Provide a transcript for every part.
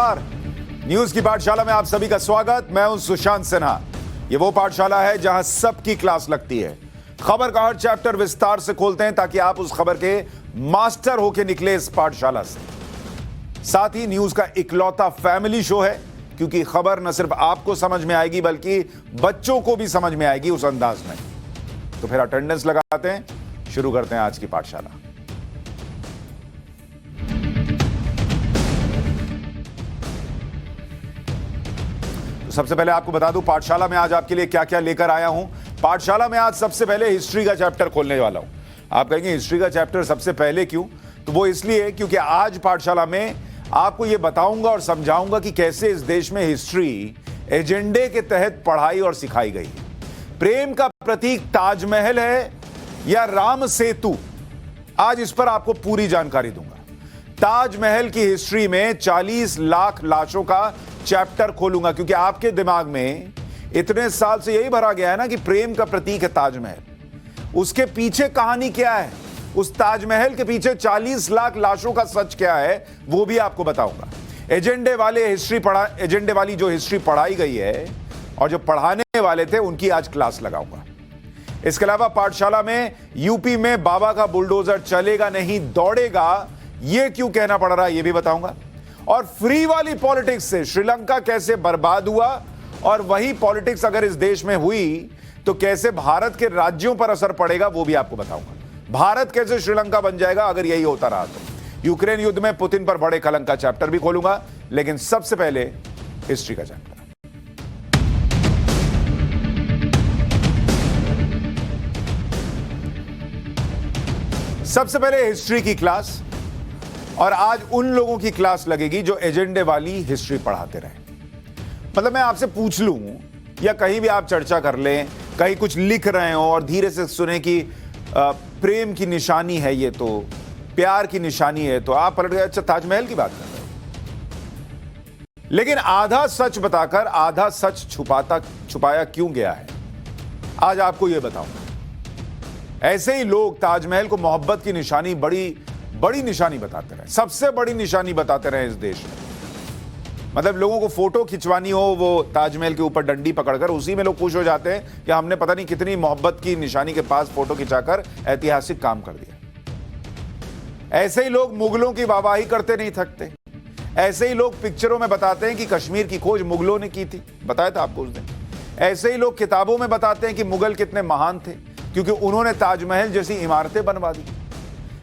नमस्कार, न्यूज की पाठशाला में आप सभी का स्वागत। मैं हूं सुशांत सिन्हा। ये वो पाठशाला है जहां सबकी क्लास लगती है। खबर का हर चैप्टर विस्तार से खोलते हैं ताकि आप उस खबर के मास्टर होकर निकले इस पाठशाला से। साथ ही न्यूज का इकलौता फैमिली शो है, क्योंकि खबर न सिर्फ आपको समझ में आएगी बल्कि बच्चों को भी समझ में आएगी उस अंदाज में। तो फिर अटेंडेंस लगाते हैं, शुरू करते हैं आज की पाठशाला। सबसे पहले आपको बता दूं पाठशाला में आज आपके लिए क्या क्या लेकर आया हूं। पाठशाला में आज सबसे पहले हिस्ट्री का चैप्टर खोलने वाला हूं। आप कहेंगे हिस्ट्री का चैप्टर सबसे पहले क्यों? तो वो इसलिए क्योंकि आज पाठशाला में आपको यह बताऊंगा और समझाऊंगा कि कैसे इस देश में हिस्ट्री एजेंडे के तहत पढ़ाई और सिखाई गई है। प्रेम का प्रतीक ताजमहल है या राम सेतु, आज इस पर आपको पूरी जानकारी दूंगा। ताजमहल की हिस्ट्री में 40 लाख लाशों का चैप्टर खोलूंगा, क्योंकि आपके दिमाग में इतने साल से यही भरा गया है ना कि प्रेम का प्रतीक है ताजमहल। उसके पीछे कहानी क्या है, उस ताजमहल के पीछे 40 लाख लाशों का सच क्या है, वो भी आपको बताऊंगा। एजेंडे वाली जो हिस्ट्री पढ़ाई गई है और जो पढ़ाने वाले थे उनकी आज क्लास लगाऊंगा। इसके अलावा पाठशाला में यूपी में बाबा का बुलडोजर चलेगा नहीं दौड़ेगा, यह क्यों कहना पड़ रहा है यह भी बताऊंगा। और फ्री वाली पॉलिटिक्स से श्रीलंका कैसे बर्बाद हुआ और वही पॉलिटिक्स अगर इस देश में हुई तो कैसे भारत के राज्यों पर असर पड़ेगा, वो भी आपको बताऊंगा। भारत कैसे श्रीलंका बन जाएगा अगर यही होता रहा तो। यूक्रेन युद्ध में पुतिन पर बड़े कलंक का चैप्टर भी खोलूंगा, लेकिन सबसे पहले हिस्ट्री का चैप्टर। सबसे पहले हिस्ट्री की क्लास, और आज उन लोगों की क्लास लगेगी जो एजेंडे वाली हिस्ट्री पढ़ाते रहे। मतलब मैं आपसे पूछ लूं या कहीं भी आप चर्चा कर लें, कहीं कुछ लिख रहे हो और धीरे से सुने कि प्रेम की निशानी है ये, तो प्यार की निशानी है, तो आप पलट गए अच्छा ताजमहल की बात कर रहे हो। लेकिन आधा सच बताकर आधा सच छुपाया क्यों गया है, आज आपको यह बताऊंगा। ऐसे ही लोग ताजमहल को मोहब्बत की निशानी बड़ी निशानी बताते रहे, सबसे बड़ी निशानी बताते रहे इस देश में। मतलब लोगों को फोटो खिंचवानी हो, वो ताजमहल के ऊपर डंडी पकड़कर, उसी में लोग खुश हो जाते हैं कि हमने पता नहीं कितनी मोहब्बत की निशानी के पास फोटो खिंचाकर ऐतिहासिक काम कर दिया। ऐसे ही लोग मुगलों की वाहवाही करते नहीं थकते। ऐसे ही लोग पिक्चरों में बताते हैं कि कश्मीर की खोज मुगलों ने की थी, बताया था आपको उस दिन। ऐसे ही लोग किताबों में बताते हैं कि मुगल कितने महान थे क्योंकि उन्होंने ताजमहल जैसी इमारतें बनवा दी।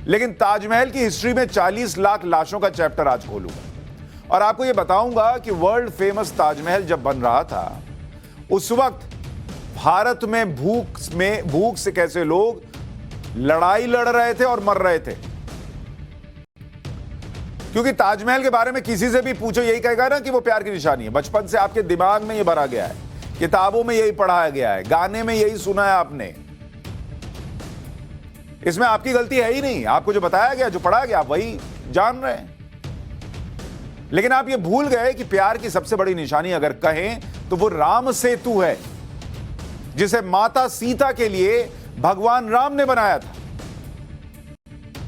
लेकिन ताजमहल की हिस्ट्री में 40 लाख लाशों का चैप्टर आज खोलूंगा और आपको यह बताऊंगा कि वर्ल्ड फेमस ताजमहल जब बन रहा था उस वक्त भारत में भूख से कैसे लोग लड़ाई लड़ रहे थे और मर रहे थे। क्योंकि ताजमहल के बारे में किसी से भी पूछो यही कहेगा ना कि वो प्यार की निशानी है। बचपन से आपके दिमाग में यह भरा गया है, किताबों में यही पढ़ाया गया है, गाने में यही सुना है आपने। इसमें आपकी गलती है ही नहीं, आपको जो बताया गया, जो पढ़ाया गया, आप वही जान रहे हैं। लेकिन आप ये भूल गए कि प्यार की सबसे बड़ी निशानी अगर कहें तो वो राम सेतु है, जिसे माता सीता के लिए भगवान राम ने बनाया था।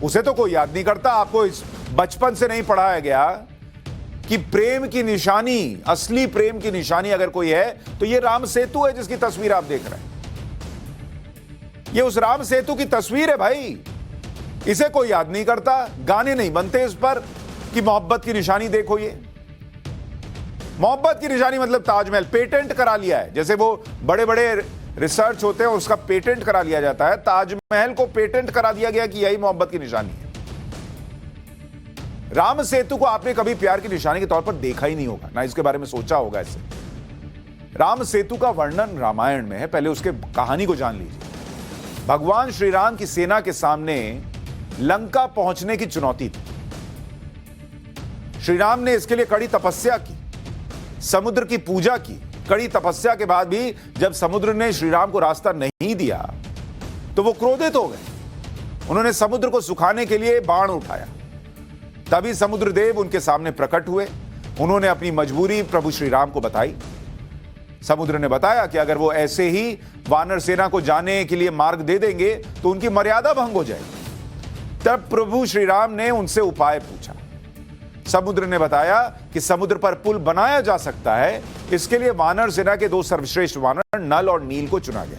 उसे तो कोई याद नहीं करता। आपको इस बचपन से नहीं पढ़ाया गया कि प्रेम की निशानी, असली प्रेम की निशानी अगर कोई है तो ये राम सेतु है जिसकी तस्वीर आप देख रहे हैं। ये उस राम सेतु की तस्वीर है भाई, इसे कोई याद नहीं करता। गाने नहीं बनते इस पर कि मोहब्बत की निशानी देखो। ये मोहब्बत की निशानी मतलब ताजमहल पेटेंट करा लिया है, जैसे वो बड़े बड़े रिसर्च होते हैं उसका पेटेंट करा लिया जाता है। ताजमहल को पेटेंट करा दिया गया कि यही मोहब्बत की निशानी है। राम सेतु को आपने कभी प्यार की निशानी के तौर पर देखा ही नहीं होगा, ना इसके बारे में सोचा होगा। इससे राम सेतु का वर्णन रामायण में है, पहले उसके कहानी को जान लीजिए। भगवान श्री राम की सेना के सामने लंका पहुंचने की चुनौती थी। श्री राम ने इसके लिए कड़ी तपस्या की, समुद्र की पूजा की। कड़ी तपस्या के बाद भी जब समुद्र ने श्री राम को रास्ता नहीं दिया तो वो क्रोधित हो गए। उन्होंने समुद्र को सुखाने के लिए बाण उठाया। तभी समुद्र देव उनके सामने प्रकट हुए। उन्होंने अपनी मजबूरी प्रभु श्री राम को बताई। समुद्र ने बताया कि अगर वो ऐसे ही वानर सेना को जाने के लिए मार्ग दे देंगे तो उनकी मर्यादा भंग हो जाएगी। तब प्रभु श्री राम ने उनसे उपाय पूछा। समुद्र ने बताया कि समुद्र पर पुल बनाया जा सकता है। इसके लिए वानर सेना के 2 सर्वश्रेष्ठ वानर नल और नील को चुना गया।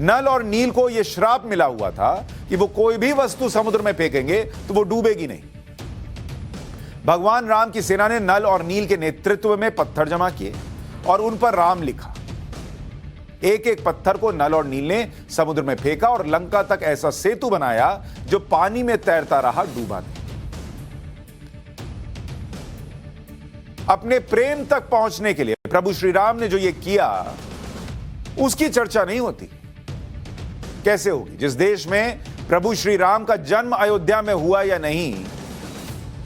नल और नील को यह श्राप मिला हुआ था कि वो कोई भी वस्तु समुद्र में फेंकेंगे तो वो डूबेगी नहीं। भगवान राम की सेना ने नल और नील के नेतृत्व में पत्थर जमा किए और उन पर राम लिखा। एक एक पत्थर को नल और नील ने समुद्र में फेंका और लंका तक ऐसा सेतु बनाया जो पानी में तैरता रहा, डूबा नहीं। अपने प्रेम तक पहुंचने के लिए प्रभु श्री राम ने जो ये किया उसकी चर्चा नहीं होती। कैसे होगी? जिस देश में प्रभु श्री राम का जन्म अयोध्या में हुआ या नहीं,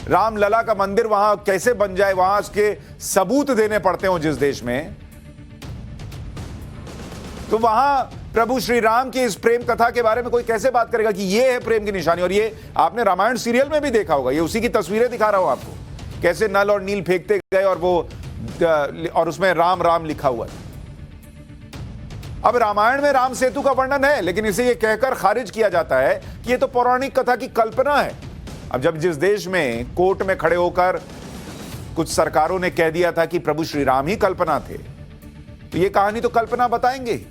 रामलला का मंदिर वहां कैसे बन जाए, वहां उसके सबूत देने पड़ते हो जिस देश में, तो वहां प्रभु श्री राम की इस प्रेम कथा के बारे में कोई कैसे बात करेगा कि ये है प्रेम की निशानी। और ये आपने रामायण सीरियल में भी देखा होगा, ये उसी की तस्वीरें दिखा रहा हूं आपको, कैसे नल और नील फेंकते गए और उसमें राम राम लिखा हुआ था। अब रामायण में राम सेतु का वर्णन है, लेकिन इसे यह कहकर खारिज किया जाता है कि यह तो पौराणिक कथा की कल्पना है। अब जब जिस देश में कोर्ट में खड़े होकर कुछ सरकारों ने कह दिया था कि प्रभु श्री राम ही कल्पना थे, तो यह कहानी तो कल्पना बताएंगे ही।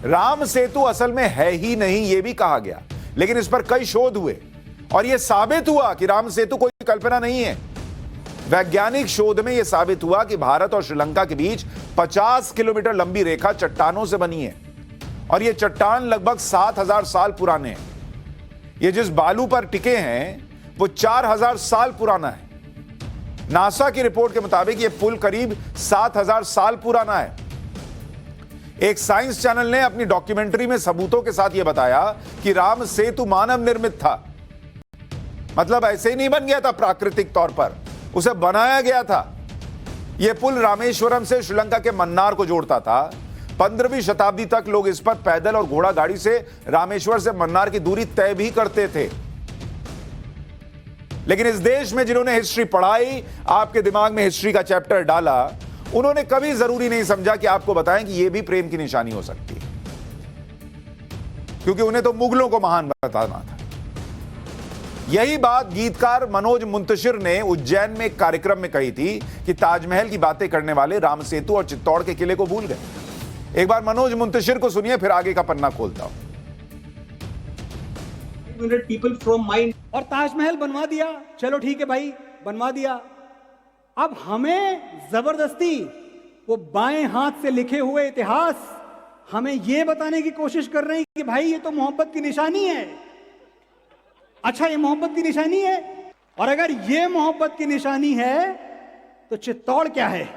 राम सेतु असल में है ही नहीं, यह भी कहा गया, लेकिन इस पर कई शोध हुए और यह साबित हुआ कि राम सेतु कोई कल्पना नहीं है। वैज्ञानिक शोध में यह साबित हुआ कि भारत और श्रीलंका के बीच 50 किलोमीटर लंबी रेखा चट्टानों से बनी है और यह चट्टान लगभग 7000 साल पुराने हैं। ये जिस बालू पर टिके हैं वो 4000 साल पुराना है। नासा की रिपोर्ट के मुताबिक यह पुल करीब 7000 साल पुराना है। एक साइंस चैनल ने अपनी डॉक्यूमेंट्री में सबूतों के साथ यह बताया कि राम सेतु मानव निर्मित था। मतलब ऐसे ही नहीं बन गया था प्राकृतिक तौर पर, उसे बनाया गया था। यह पुल रामेश्वरम से श्रीलंका के मन्नार को जोड़ता था। 15वीं शताब्दी तक लोग इस पर पैदल और घोड़ा गाड़ी से रामेश्वर से मन्नार की दूरी तय भी करते थे। लेकिन इस देश में जिन्होंने हिस्ट्री पढ़ाई, आपके दिमाग में हिस्ट्री का चैप्टर डाला, उन्होंने कभी जरूरी नहीं समझा कि आपको बताएं कि यह भी प्रेम की निशानी हो सकती है, क्योंकि उन्हें तो मुगलों को महान बताना था। यही बात गीतकार मनोज मुंतशिर ने उज्जैन में एक कार्यक्रम में कही थी कि ताजमहल की बातें करने वाले राम सेतु और चित्तौड़ के किले को भूल गए। एक बार मनोज मुंतशिर को सुनिए, फिर आगे का पन्ना खोलता हूं। और ताजमहल बनवा दिया, चलो ठीक है भाई, बनवा दिया। अब हमें जबरदस्ती वो बाएं हाथ से लिखे हुए इतिहास हमें यह बताने की कोशिश कर रहे हैं कि भाई ये तो मोहब्बत की निशानी है। अच्छा, ये मोहब्बत की निशानी है, और अगर ये मोहब्बत की निशानी है तो चित्तौड़ क्या है,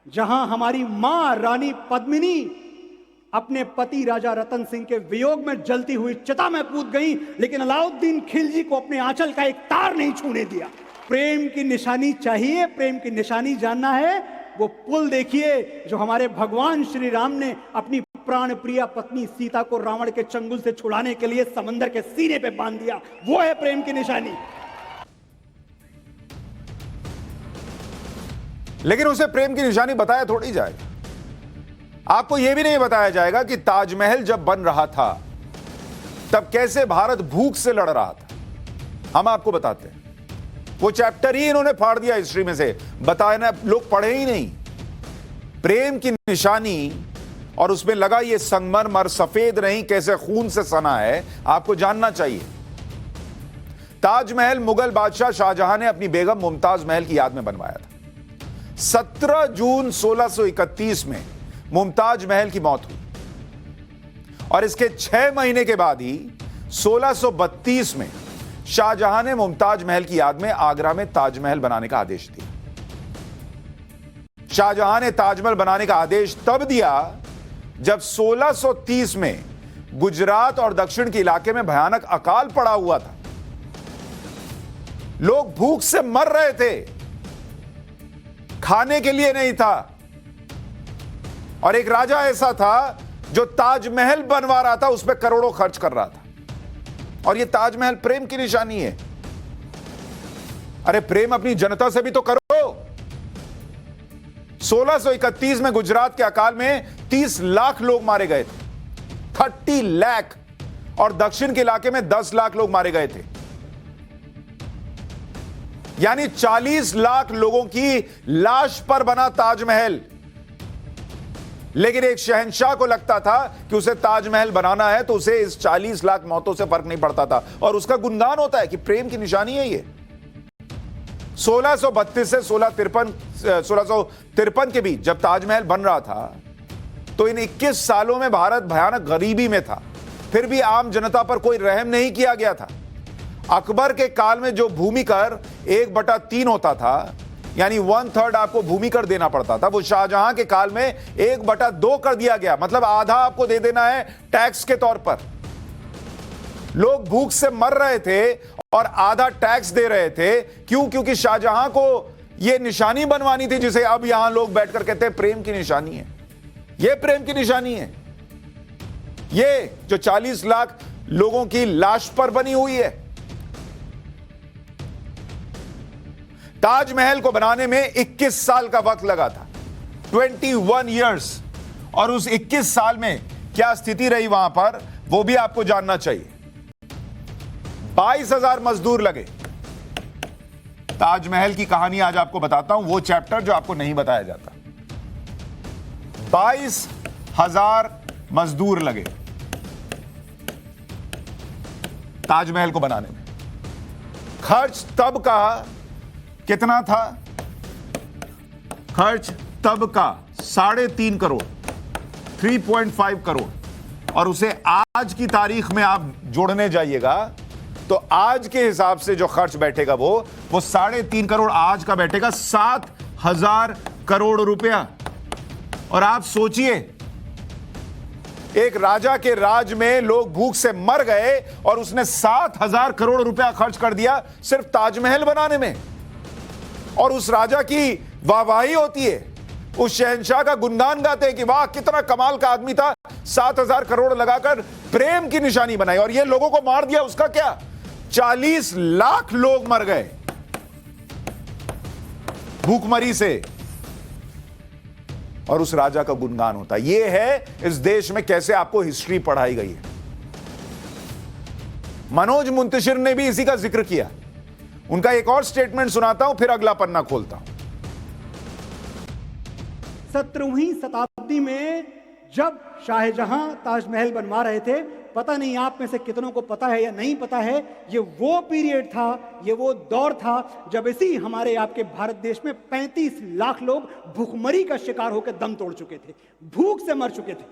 जहां हमारी मां रानी पद्मिनी अपने पति राजा रतन सिंह के वियोग में जलती हुई चिता में कूद गई, लेकिन अलाउद्दीन खिलजी को अपने आंचल का एक तार नहीं छूने दिया। प्रेम की निशानी चाहिए, प्रेम की निशानी जानना है, वो पुल देखिए जो हमारे भगवान श्री राम ने अपनी प्राण प्रिया पत्नी सीता को रावण के चंगुल से छुड़ाने के लिए समंदर के सीने पे बांध दिया। वो है प्रेम की निशानी। लेकिन उसे प्रेम की निशानी बताया थोड़ी जाएगा। आपको यह भी नहीं बताया जाएगा कि ताजमहल जब बन रहा था तब कैसे भारत भूख से लड़ रहा था। हम आपको बताते हैं, वो चैप्टर ही इन्होंने फाड़ दिया हिस्ट्री में से, बताना लोग पढ़े ही नहीं। प्रेम की निशानी और उसमें लगा ये संगमरमर सफेद नहीं, कैसे खून से सना है, आपको जानना चाहिए। ताजमहल मुगल बादशाह शाहजहां ने अपनी बेगम मुमताज महल की याद में बनवाया था। 17 जून 1631 में मुमताज महल की मौत हुई और इसके 6 महीने के बाद ही 1632 में शाहजहां ने मुमताज महल की याद में आगरा में ताजमहल बनाने का आदेश दिया। शाहजहां ने ताजमहल बनाने का आदेश तब दिया जब 1630 में गुजरात और दक्षिण के इलाके में भयानक अकाल पड़ा हुआ था। लोग भूख से मर रहे थे, खाने के लिए नहीं था, और एक राजा ऐसा था जो ताजमहल बनवा रहा था, उस पर करोड़ों खर्च कर रहा था। और यह ताजमहल प्रेम की निशानी है। अरे प्रेम अपनी जनता से भी तो करो। 1631 में गुजरात के अकाल में 30 लाख लोग मारे गए थे, 30 लाख, और दक्षिण के इलाके में 10 लाख लोग मारे गए थे। यानी 40 लाख लोगों की लाश पर बना ताजमहल। लेकिन एक शहंशाह को लगता था कि उसे ताजमहल बनाना है तो उसे इस 40 लाख मौतों से फर्क नहीं पड़ता था, और उसका गुणगान होता है कि प्रेम की निशानी है ये। 1632 से 1653 के बीच जब ताजमहल बन रहा था तो इन 21 सालों में भारत भयानक गरीबी में था, फिर भी आम जनता पर कोई रहम नहीं किया गया था। अकबर के काल में जो भूमि कर 1/3 होता था, यानी 1/3 आपको भूमि कर देना पड़ता था, वो शाहजहां के काल में 1/2 कर दिया गया, मतलब आधा आपको दे देना है टैक्स के तौर पर। लोग भूख से मर रहे थे और आधा टैक्स दे रहे थे। क्यों? क्योंकि शाहजहां को यह निशानी बनवानी थी, जिसे अब यहां लोग बैठकर कहते हैं प्रेम की निशानी है। यह प्रेम की निशानी है, ये जो 40 लाख लोगों की लाश पर बनी हुई है। ताजमहल को बनाने में 21 साल का वक्त लगा था, 21 इयर्स। और उस 21 साल में क्या स्थिति रही वहां पर, वो भी आपको जानना चाहिए। 22,000 मजदूर लगे। ताजमहल की कहानी आज आपको बताता हूं, वो चैप्टर जो आपको नहीं बताया जाता। 22,000 मजदूर लगे ताजमहल को बनाने में। खर्च तब का कितना था? खर्च तब का 3.5 करोड़, 3.5 करोड़। और उसे आज की तारीख में आप जोड़ने जाइएगा तो आज के हिसाब से जो खर्च बैठेगा वो 3.5 करोड़ आज का बैठेगा 7,000 करोड़ रुपया। और आप सोचिए, एक राजा के राज में लोग भूख से मर गए और उसने 7,000 करोड़ रुपया खर्च कर दिया सिर्फ ताजमहल बनाने में। और उस राजा की वाहवाही होती है, उस शहंशाह का गुणगान गाते हैं कि वाह कितना कमाल का आदमी था, 7,000 करोड़ लगाकर प्रेम की निशानी बनाई। और ये लोगों को मार दिया, उसका क्या? 40 लाख लोग मर गए भूखमरी से। और उस राजा का गुणगान होता है। यह है इस देश में कैसे आपको हिस्ट्री पढ़ाई गई है। मनोज मुंतशिर ने भी इसी का जिक्र किया। उनका एक और स्टेटमेंट सुनाता हूं, फिर अगला पन्ना खोलता हूं। 17वीं शताब्दी में जब शाहजहां ताजमहल बनवा रहे थे, पता नहीं आप में से कितनों को पता है या नहीं पता है, ये वो पीरियड था, ये वो दौर था जब इसी हमारे आपके भारत देश में 35 लाख लोग भूखमरी का शिकार होकर दम तोड़ चुके थे, भूख से मर चुके थे।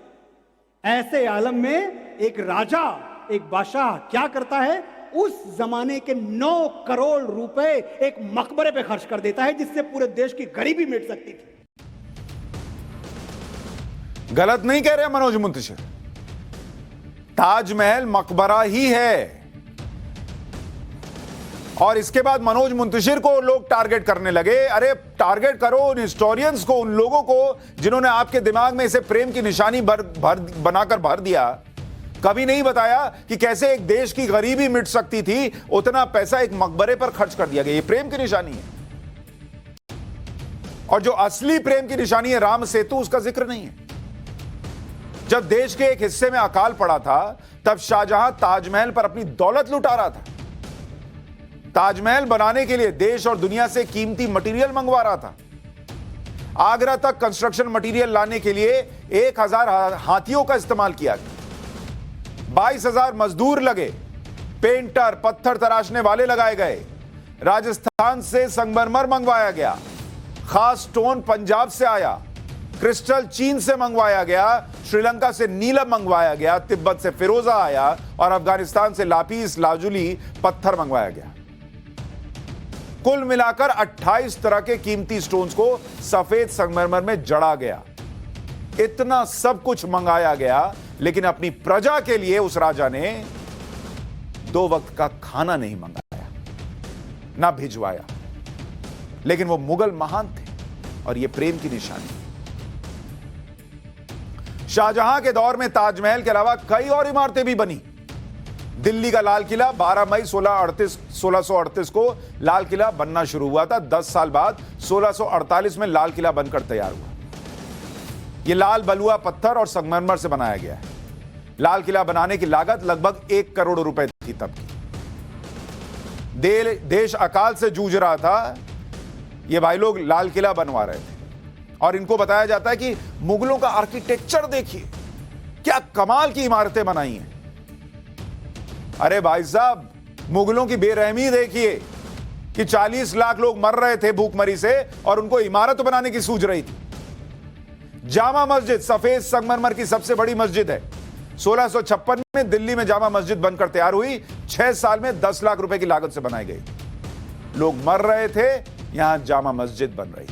ऐसे आलम में एक राजा, एक बादशाह क्या करता है? उस जमाने के 9 करोड़ रुपए एक मकबरे पे खर्च कर देता है, जिससे पूरे देश की गरीबी मिट सकती थी। गलत नहीं कह रहे मनोज मुंतशिर, ताजमहल मकबरा ही है। और इसके बाद मनोज मुंतशिर को लोग टारगेट करने लगे। अरे टारगेट करो उन हिस्टोरियंस को, उन लोगों को जिन्होंने आपके दिमाग में इसे प्रेम की निशानी बनाकर भर दिया। कभी नहीं बताया कि कैसे एक देश की गरीबी मिट सकती थी, उतना पैसा एक मकबरे पर खर्च कर दिया गया। ये प्रेम की निशानी है। और जो असली प्रेम की निशानी है राम सेतु, उसका जिक्र नहीं है। जब देश के एक हिस्से में अकाल पड़ा था, तब शाहजहां ताजमहल पर अपनी दौलत लुटा रहा था। ताजमहल बनाने के लिए देश और दुनिया से कीमती मटेरियल मंगवा रहा था। आगरा तक कंस्ट्रक्शन मटेरियल लाने के लिए 1,000 हाथियों का इस्तेमाल किया गया। 22,000 मजदूर लगे, पेंटर, पत्थर तराशने वाले लगाए गए। राजस्थान से संगमरमर मंगवाया गया, खास स्टोन पंजाब से आया, क्रिस्टल चीन से मंगवाया गया, श्रीलंका से नीलम मंगवाया गया, तिब्बत से फिरोजा आया और अफगानिस्तान से लापीस लाजुली पत्थर मंगवाया गया। कुल मिलाकर 28 तरह के कीमती स्टोन्स को सफेद संगमरमर में जड़ा गया। इतना सब कुछ मंगाया गया, लेकिन अपनी प्रजा के लिए उस राजा ने 2 वक्त का खाना नहीं मंगाया, ना भिजवाया। लेकिन वो मुगल महान थे और यह प्रेम की निशानी। शाहजहां के दौर में ताजमहल के अलावा कई और इमारतें भी बनी। दिल्ली का लाल किला 12 मई 1638 को लाल किला बनना शुरू हुआ था। 10 साल बाद 1648 में लाल किला बनकर तैयार हुआ। यह लाल बलुआ पत्थर और संगमरमर से बनाया गया है। लाल किला बनाने की लागत लगभग 1 करोड़ रुपए थी तब की। देश अकाल से जूझ रहा था, ये भाई लोग लाल किला बनवा रहे थे। और इनको बताया जाता है कि मुगलों का आर्किटेक्चर देखिए, क्या कमाल की इमारतें बनाई हैं। अरे भाई साहब, मुगलों की बेरहमी देखिए कि 40 लाख लोग मर रहे थे भूखमरी से और उनको इमारत बनाने की सूझ रही थी। जामा मस्जिद सफेद संगमरमर की सबसे बड़ी मस्जिद है। 1656 में दिल्ली में जामा मस्जिद बनकर तैयार हुई। 6 साल में 10 लाख रुपए की लागत से बनाई गई। लोग मर रहे थे, यहां जामा मस्जिद बन रही।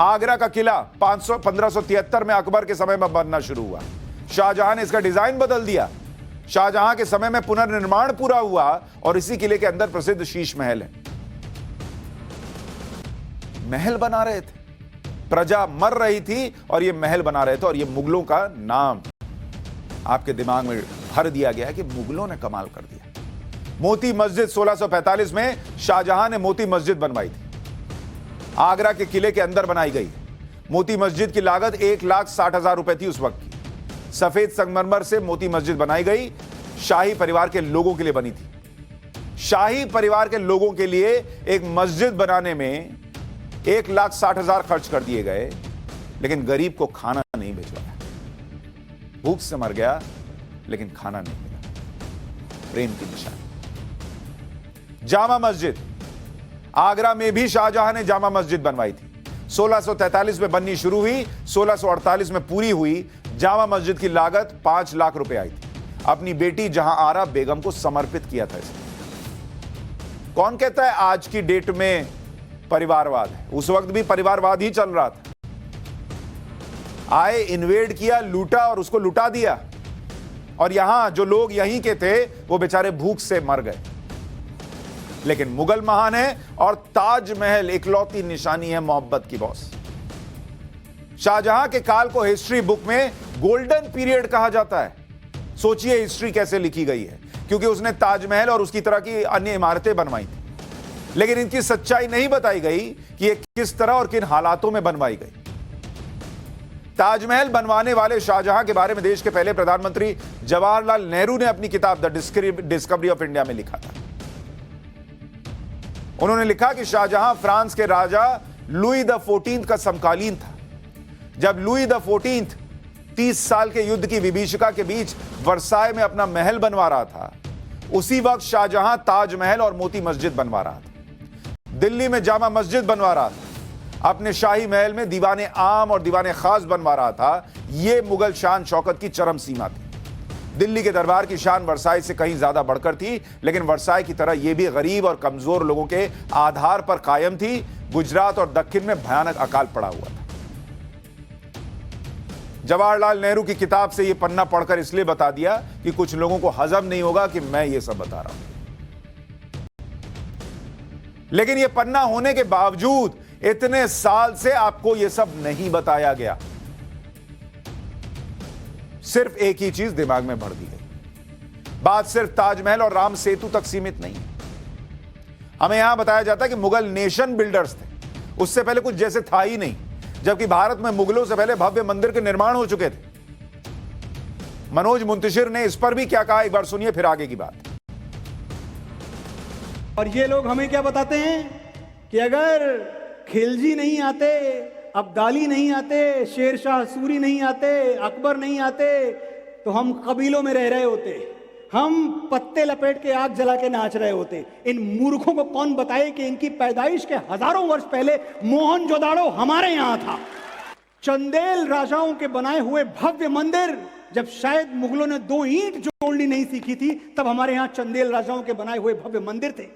आगरा का किला 1573 में अकबर के समय में बनना शुरू हुआ। शाहजहां ने इसका डिजाइन बदल दिया। शाहजहां के समय में पुनर्निर्माण पूरा हुआ और इसी किले के अंदर प्रसिद्ध शीश महल है। महल बना रहे थे, प्रजा मर रही थी और ये महल बना रहे थे। और ये मुगलों का नाम आपके दिमाग में भर दिया गया है कि मुगलों ने कमाल कर दिया। मोती मस्जिद 1645 में शाहजहां ने मोती मस्जिद बनवाई थी। आगरा के किले के अंदर बनाई गई। मोती मस्जिद की लागत 1,60,000 रुपए थी उस वक्त की। सफेद संगमरमर से मोती मस्जिद बनाई गई। शाही परिवार के लोगों के लिए बनी थी। शाही परिवार के लोगों के लिए एक मस्जिद बनाने में 1,60,000 खर्च कर दिए गए, लेकिन गरीब को खाना नहीं भिजवाया। भूख से मर गया, लेकिन खाना नहीं मिला। प्रेम की निशानी। जामा मस्जिद, आगरा में भी शाहजहां ने जामा मस्जिद बनवाई थी। 1643 में बननी शुरू हुई, 1648 में पूरी हुई। जामा मस्जिद की लागत 5 लाख रुपए आई थी। अपनी बेटी जहां आरा बेगम को समर्पित किया था इसने। कौन कहता है आज की डेट में परिवारवाद है? उस वक्त भी परिवारवाद ही चल रहा था। आए, इन्वेड किया, लूटा और उसको लुटा दिया। और यहां जो लोग यहीं के थे वो बेचारे भूख से मर गए। लेकिन मुगल महान है और ताजमहल इकलौती निशानी है मोहब्बत की बॉस। शाहजहां के काल को हिस्ट्री बुक में गोल्डन पीरियड कहा जाता है। सोचिए हिस्ट्री कैसे लिखी गई है, क्योंकि उसने ताजमहल और उसकी तरह की अन्य इमारतें बनवाई थी। लेकिन इनकी सच्चाई नहीं बताई गई कि ये किस तरह और किन हालातों में बनवाई गई। ताजमहल बनवाने वाले शाहजहां के बारे में देश के पहले प्रधानमंत्री जवाहरलाल नेहरू ने अपनी किताब द डिस्कवरी ऑफ इंडिया में लिखा था। उन्होंने लिखा कि शाहजहां फ्रांस के राजा लुई द 14 का समकालीन था। जब लुई द 14 30 साल के युद्ध की विभीषिका के बीच वर्साय में अपना महल बनवा रहा था, उसी वक्त शाहजहां ताजमहल और मोती मस्जिद बनवा रहा था। दिल्ली में जामा मस्जिद बनवा रहा था। अपने शाही महल में दीवाने आम और दीवाने खास बनवा रहा था। यह मुगल शान शौकत की चरम सीमा थी। दिल्ली के दरबार की शान वर्साय से कहीं ज्यादा बढ़कर थी, लेकिन वर्साय की तरह यह भी गरीब और कमजोर लोगों के आधार पर कायम थी। गुजरात और दक्षिण में भयानक अकाल पड़ा हुआ था। जवाहरलाल नेहरू की किताब से यह पन्ना पढ़कर इसलिए बता दिया कि कुछ लोगों को हजम नहीं होगा कि मैं यह सब बता रहा हूं। लेकिन यह पन्ना होने के बावजूद इतने साल से आपको यह सब नहीं बताया गया। सिर्फ एक ही चीज दिमाग में भर दी गई। बात सिर्फ ताजमहल और राम सेतु तक सीमित नहीं है। हमें यहां बताया जाता है कि मुगल नेशन बिल्डर्स थे। उससे पहले कुछ जैसे था ही नहीं, जबकि भारत में मुगलों से पहले भव्य मंदिर के निर्माण हो चुके थे। मनोज मुंतशिर ने इस पर भी क्या कहा, एक बार सुनिए, फिर आगे की बात। और ये लोग हमें क्या बताते हैं कि अगर खिलजी नहीं आते, अब्दाली नहीं आते, शेरशाह सूरी नहीं आते, अकबर नहीं आते, तो हम कबीलों में रह रहे होते, हम पत्ते लपेट के आग जला के नाच रहे होते। इन मूर्खों को कौन बताए कि इनकी पैदाइश के हजारों वर्ष पहले मोहनजोदाड़ो हमारे यहां था। चंदेल राजाओं के बनाए हुए भव्य मंदिर, जब शायद मुगलों ने 2 ईंट जोड़नी नहीं सीखी थी, तब हमारे यहां चंदेल राजाओं के बनाए हुए भव्य मंदिर थे।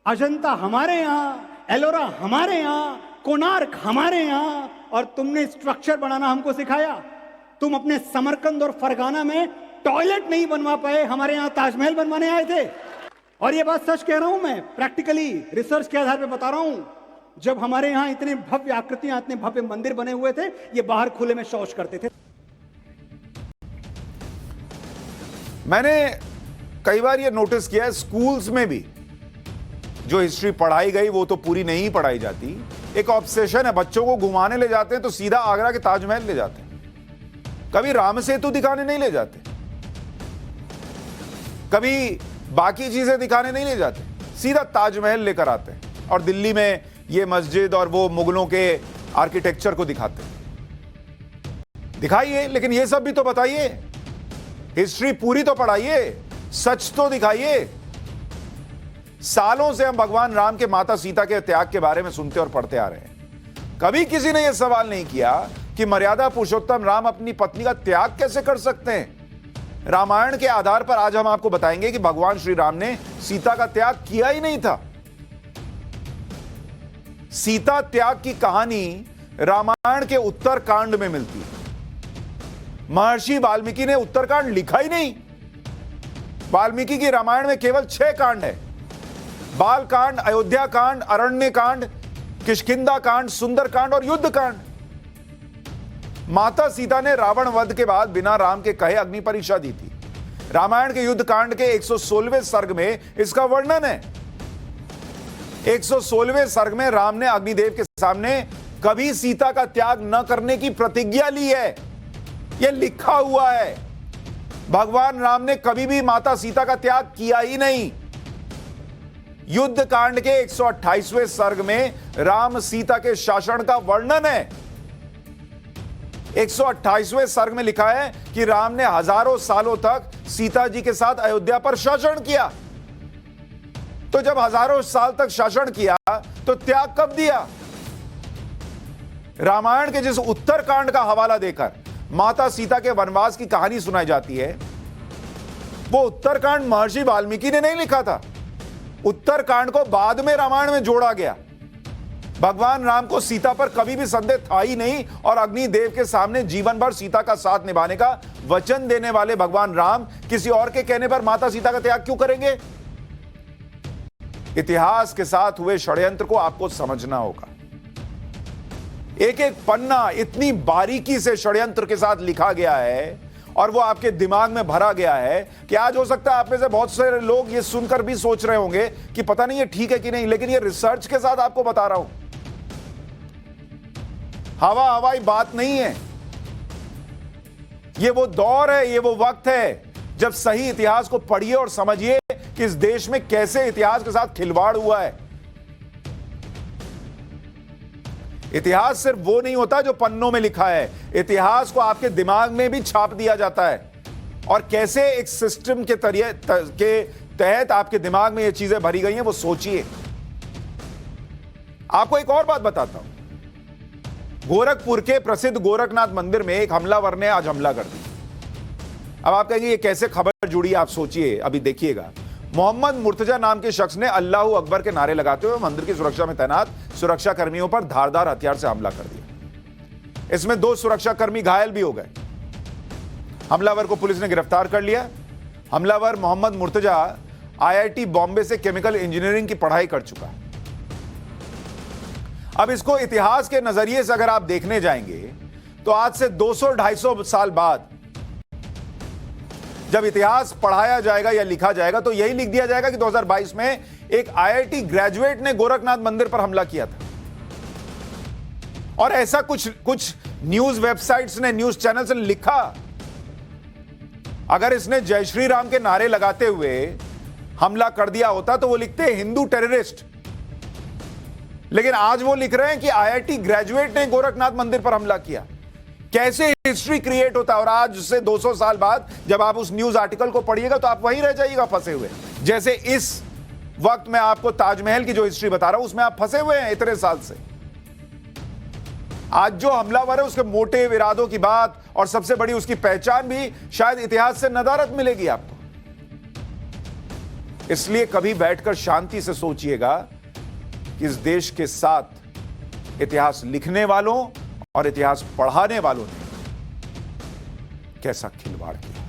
अजंता हमारे यहां, एलोरा हमारे यहां, कोणार्क हमारे यहां, और तुमने स्ट्रक्चर बनाना हमको सिखाया। तुम अपने समरकंद और फरगाना में टॉयलेट नहीं बनवा पाए, हमारे यहां ताजमहल बनवाने आए थे। और यह बात सच कह रहा हूं मैं, प्रैक्टिकली रिसर्च के आधार पर बता रहा हूं। जब हमारे यहां इतने भव्य आकृतियां, इतने भव्य मंदिर बने हुए थे, ये बाहर खुले में शौच करते थे। मैंने कई बार ये नोटिस किया है, स्कूल्स में भी जो हिस्ट्री पढ़ाई गई वो तो पूरी नहीं पढ़ाई जाती। एक ऑब्सेशन है, बच्चों को घुमाने ले जाते हैं तो सीधा आगरा के ताजमहल ले जाते हैं, कभी राम सेतु दिखाने नहीं ले जाते, कभी बाकी चीजें दिखाने नहीं ले जाते, सीधा ताजमहल लेकर आते हैं और दिल्ली में ये मस्जिद और वो मुगलों के आर्किटेक्चर को दिखाते हैं। दिखाइए, लेकिन ये सब भी तो बताइए, हिस्ट्री पूरी तो पढ़ाइए, सच तो दिखाइए। सालों से हम भगवान राम के माता सीता के त्याग के बारे में सुनते और पढ़ते आ रहे हैं। कभी किसी ने यह सवाल नहीं किया कि मर्यादा पुरुषोत्तम राम अपनी पत्नी का त्याग कैसे कर सकते हैं। रामायण के आधार पर आज हम आपको बताएंगे कि भगवान श्री राम ने सीता का त्याग किया ही नहीं था। सीता त्याग की कहानी रामायण के उत्तरकांड में मिलती है। महर्षि वाल्मीकि ने उत्तरकांड लिखा ही नहीं। वाल्मीकि की रामायण में केवल 6 कांड है। बाल कांड, अयोध्या कांड, अरण्य कांड, किष्किंधा कांड, सुंदर कांड और युद्ध कांड। माता सीता ने रावण वध के बाद बिना राम के कहे अग्नि परीक्षा दी थी। रामायण के युद्ध कांड के 116वें सर्ग में इसका वर्णन है। 116वें सर्ग में राम ने अग्निदेव के सामने कभी सीता का त्याग न करने की प्रतिज्ञा ली है। यह लिखा हुआ है। भगवान राम ने कभी भी माता सीता का त्याग किया ही नहीं। युद्ध कांड के 128वें सर्ग में राम सीता के शासन का वर्णन है। 128वें सर्ग में लिखा है कि राम ने हजारों सालों तक सीता जी के साथ अयोध्या पर शासन किया। तो जब हजारों साल तक शासन किया तो त्याग कब दिया? रामायण के जिस उत्तरकांड का हवाला देकर माता सीता के वनवास की कहानी सुनाई जाती है, वो उत्तरकांड महर्षि वाल्मीकि ने नहीं लिखा था। उत्तरकांड को बाद में रामायण में जोड़ा गया। भगवान राम को सीता पर कभी भी संदेह था ही नहीं और अग्निदेव के सामने जीवन भर सीता का साथ निभाने का वचन देने वाले भगवान राम किसी और के कहने पर माता सीता का त्याग क्यों करेंगे? इतिहास के साथ हुए षड्यंत्र को आपको समझना होगा। एक एक पन्ना इतनी बारीकी से षड्यंत्र के साथ लिखा गया है और वो आपके दिमाग में भरा गया है कि आज हो सकता है आप में से बहुत सारे लोग ये सुनकर भी सोच रहे होंगे कि पता नहीं ये ठीक है कि नहीं, लेकिन ये रिसर्च के साथ आपको बता रहा हूं। हवाई बात नहीं है। ये वो दौर है, ये वो वक्त है जब सही इतिहास को पढ़िए और समझिए कि इस देश में कैसे इतिहास के साथ खिलवाड़ हुआ है। इतिहास सिर्फ वो नहीं होता जो पन्नों में लिखा है। इतिहास को आपके दिमाग में भी छाप दिया जाता है और कैसे एक सिस्टम के तहत आपके दिमाग में ये चीजें भरी गई हैं, वो सोचिए। आपको एक और बात बताता हूं। गोरखपुर के प्रसिद्ध गोरखनाथ मंदिर में एक हमलावर ने आज हमला कर दिया। अब आप कहेंगे ये कैसे खबर जुड़ी? आप सोचिए, अभी देखिएगा। मोहम्मद मुर्तजा नाम के शख्स ने अल्लाहू अकबर के नारे लगाते हुए मंदिर की सुरक्षा में तैनात सुरक्षा कर्मियों पर धारदार हथियार से हमला कर दिया। इसमें 2 सुरक्षाकर्मी घायल भी हो गए। हमलावर को पुलिस ने गिरफ्तार कर लिया। हमलावर मोहम्मद मुर्तजा IIT बॉम्बे से केमिकल इंजीनियरिंग की पढ़ाई कर चुका है। अब इसको इतिहास के नजरिए से अगर आप देखने जाएंगे तो आज से 200-250 साल बाद जब इतिहास पढ़ाया जाएगा या लिखा जाएगा तो यही लिख दिया जाएगा कि 2022 में एक IIT ग्रेजुएट ने गोरखनाथ मंदिर पर हमला किया था। और ऐसा कुछ न्यूज वेबसाइट्स ने, न्यूज चैनल्स ने लिखा। अगर इसने जय श्री राम के नारे लगाते हुए हमला कर दिया होता तो वो लिखते हिंदू टेररिस्ट। लेकिन आज वो लिख रहे हैं कि IIT ग्रेजुएट ने गोरखनाथ मंदिर पर हमला किया। कैसे हिस्ट्री क्रिएट होता है? और आज से 200 साल बाद जब आप उस न्यूज आर्टिकल को पढ़िएगा तो आप वहीं रह जाइएगा फंसे हुए। जैसे इस वक्त मैं आपको ताजमहल की जो हिस्ट्री बता रहा हूं उसमें आप फंसे हुए हैं इतने साल से। आज जो हमलावर है उसके मोटे इरादों की बात और सबसे बड़ी उसकी पहचान भी शायद इतिहास से नदारत मिलेगी आपको। इसलिए कभी बैठकर शांति से सोचिएगा कि इस देश के साथ इतिहास लिखने वालों और इतिहास पढ़ाने वालों ने कैसा खिलवाड़ किया।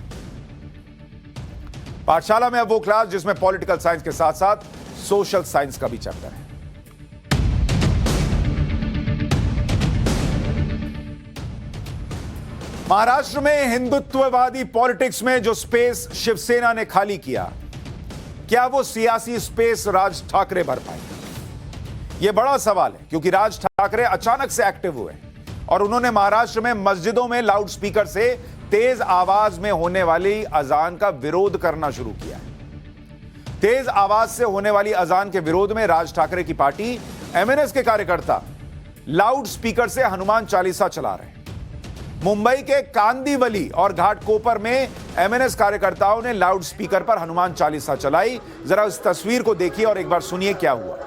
पाठशाला में अब वो क्लास जिसमें पॉलिटिकल साइंस के साथ साथ सोशल साइंस का भी चैप्टर है। महाराष्ट्र में हिंदुत्ववादी पॉलिटिक्स में जो स्पेस शिवसेना ने खाली किया, क्या वो सियासी स्पेस राज ठाकरे भर पाए? यह बड़ा सवाल है क्योंकि राज ठाकरे अचानक से एक्टिव हुए और उन्होंने महाराष्ट्र में मस्जिदों में लाउड स्पीकर से तेज आवाज में होने वाली अजान का विरोध करना शुरू किया है। तेज आवाज से होने वाली अजान के विरोध में राज ठाकरे की पार्टी एमएनएस के कार्यकर्ता लाउड स्पीकर से हनुमान चालीसा चला रहे हैं। मुंबई के कांदीवली और घाटकोपर में एमएनएस कार्यकर्ताओं ने लाउड स्पीकर पर हनुमान चालीसा चलाई। जरा इस तस्वीर को देखिए और एक बार सुनिए क्या हुआ।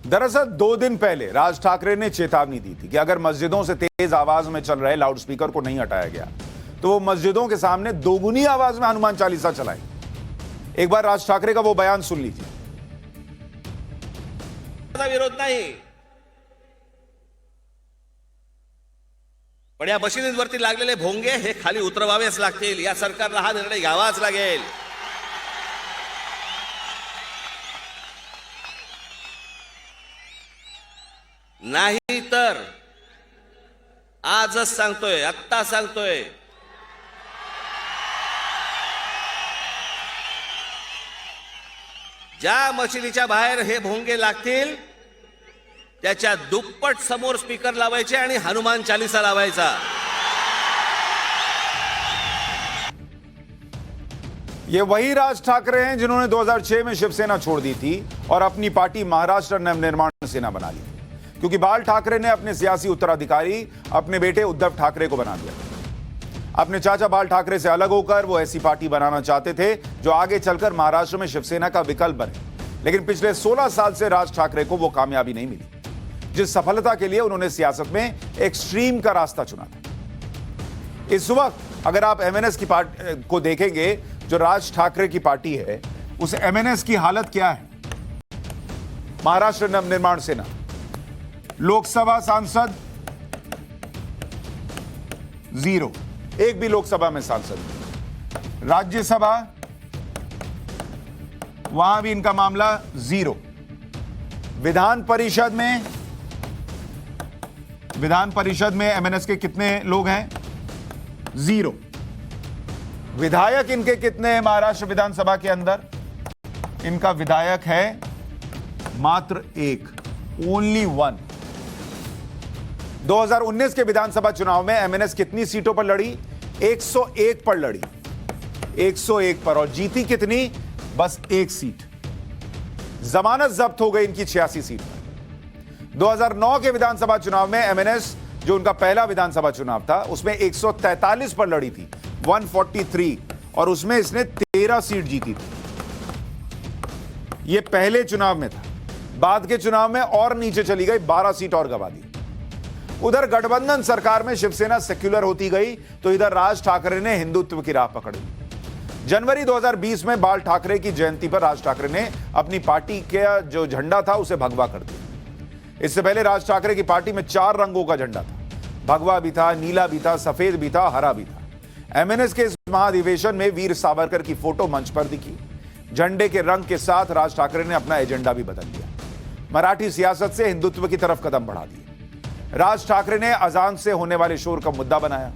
दरअसल 2 दिन पहले राज ठाकरे ने चेतावनी दी थी कि अगर मस्जिदों से तेज आवाज में चल रहे लाउड स्पीकर को नहीं हटाया गया तो वो मस्जिदों के सामने दोगुनी आवाज में हनुमान चालीसा चलाए। एक बार राज ठाकरे का वो बयान सुन लीजिए। विरोध नाही, पण या मशिदींवरती लागलेले भोंगे हे खाली उतरवावेच लागतील। या सरकारला हा निर्णय घ्यावाच लागेल। नाही तर आजच सांगतोय, आत्ता सांगतोय, ज्या मशिदीच्या बाहेर हे भोंगे लागतील त्याच्या दुप्पट समोर स्पीकर लावायचे आणि हनुमान चालीसा लावायचा। ये वही राज ठाकरे हैं जिन्होंने 2006 में शिवसेना छोड़ दी थी और अपनी पार्टी महाराष्ट्र नवनिर्माण सेना बना ली, क्योंकि बाल ठाकरे ने अपने सियासी उत्तराधिकारी अपने बेटे उद्धव ठाकरे को बना दिया। अपने चाचा बाल ठाकरे से अलग होकर वो ऐसी पार्टी बनाना चाहते थे जो आगे चलकर महाराष्ट्र में शिवसेना का विकल्प बने, लेकिन पिछले 16 साल से राज ठाकरे को वो कामयाबी नहीं मिली जिस सफलता के लिए उन्होंने सियासत में एक्सट्रीम का रास्ता चुना था। इस वक्त अगर आप एमएनएस की पार्टी को देखेंगे जो राज ठाकरे की पार्टी है, उस एमएनएस की हालत क्या है। महाराष्ट्र नवनिर्माण सेना, लोकसभा सांसद 0, एक भी लोकसभा में सांसद नहीं। राज्यसभा, वहां भी इनका मामला 0। विधान परिषद में एमएनएस के कितने लोग हैं? 0। विधायक इनके कितने हैं महाराष्ट्र विधानसभा के अंदर? इनका विधायक है मात्र 1, ओनली 1। 2019 के विधानसभा चुनाव में एमएनएस कितनी सीटों पर लड़ी? 101 पर लड़ी, 101 पर, और जीती कितनी? बस 1 सीट। जमानत जब्त हो गई इनकी 86 सीट पर। 2009 के विधानसभा चुनाव में एमएनएस, जो उनका पहला विधानसभा चुनाव था, उसमें 143 पर लड़ी थी, 143, और उसमें इसने 13 सीट जीती थी। यह पहले चुनाव में था। बाद के चुनाव में और नीचे चली गई, 12 सीट और गंवा दी। उधर गठबंधन सरकार में शिवसेना सेक्युलर होती गई तो इधर राज ठाकरे ने हिंदुत्व की राह पकड़ ली। जनवरी 2020 में बाल ठाकरे की जयंती पर राज ठाकरे ने अपनी पार्टी का जो झंडा था उसे भगवा कर दिया। इससे पहले राज ठाकरे की पार्टी में 4 रंगों का झंडा था, भगवा भी था, नीला भी था, सफेद भी था, हरा भी था। एमएनएस के इस महाधिवेशन में वीर सावरकर की फोटो मंच पर दिखी। झंडे के रंग के साथ राज ठाकरे ने अपना एजेंडा भी बदल दिया, मराठी सियासत से हिंदुत्व की तरफ कदम बढ़ा दिए। राज ठाकरे ने अजान से होने वाले शोर का मुद्दा बनाया,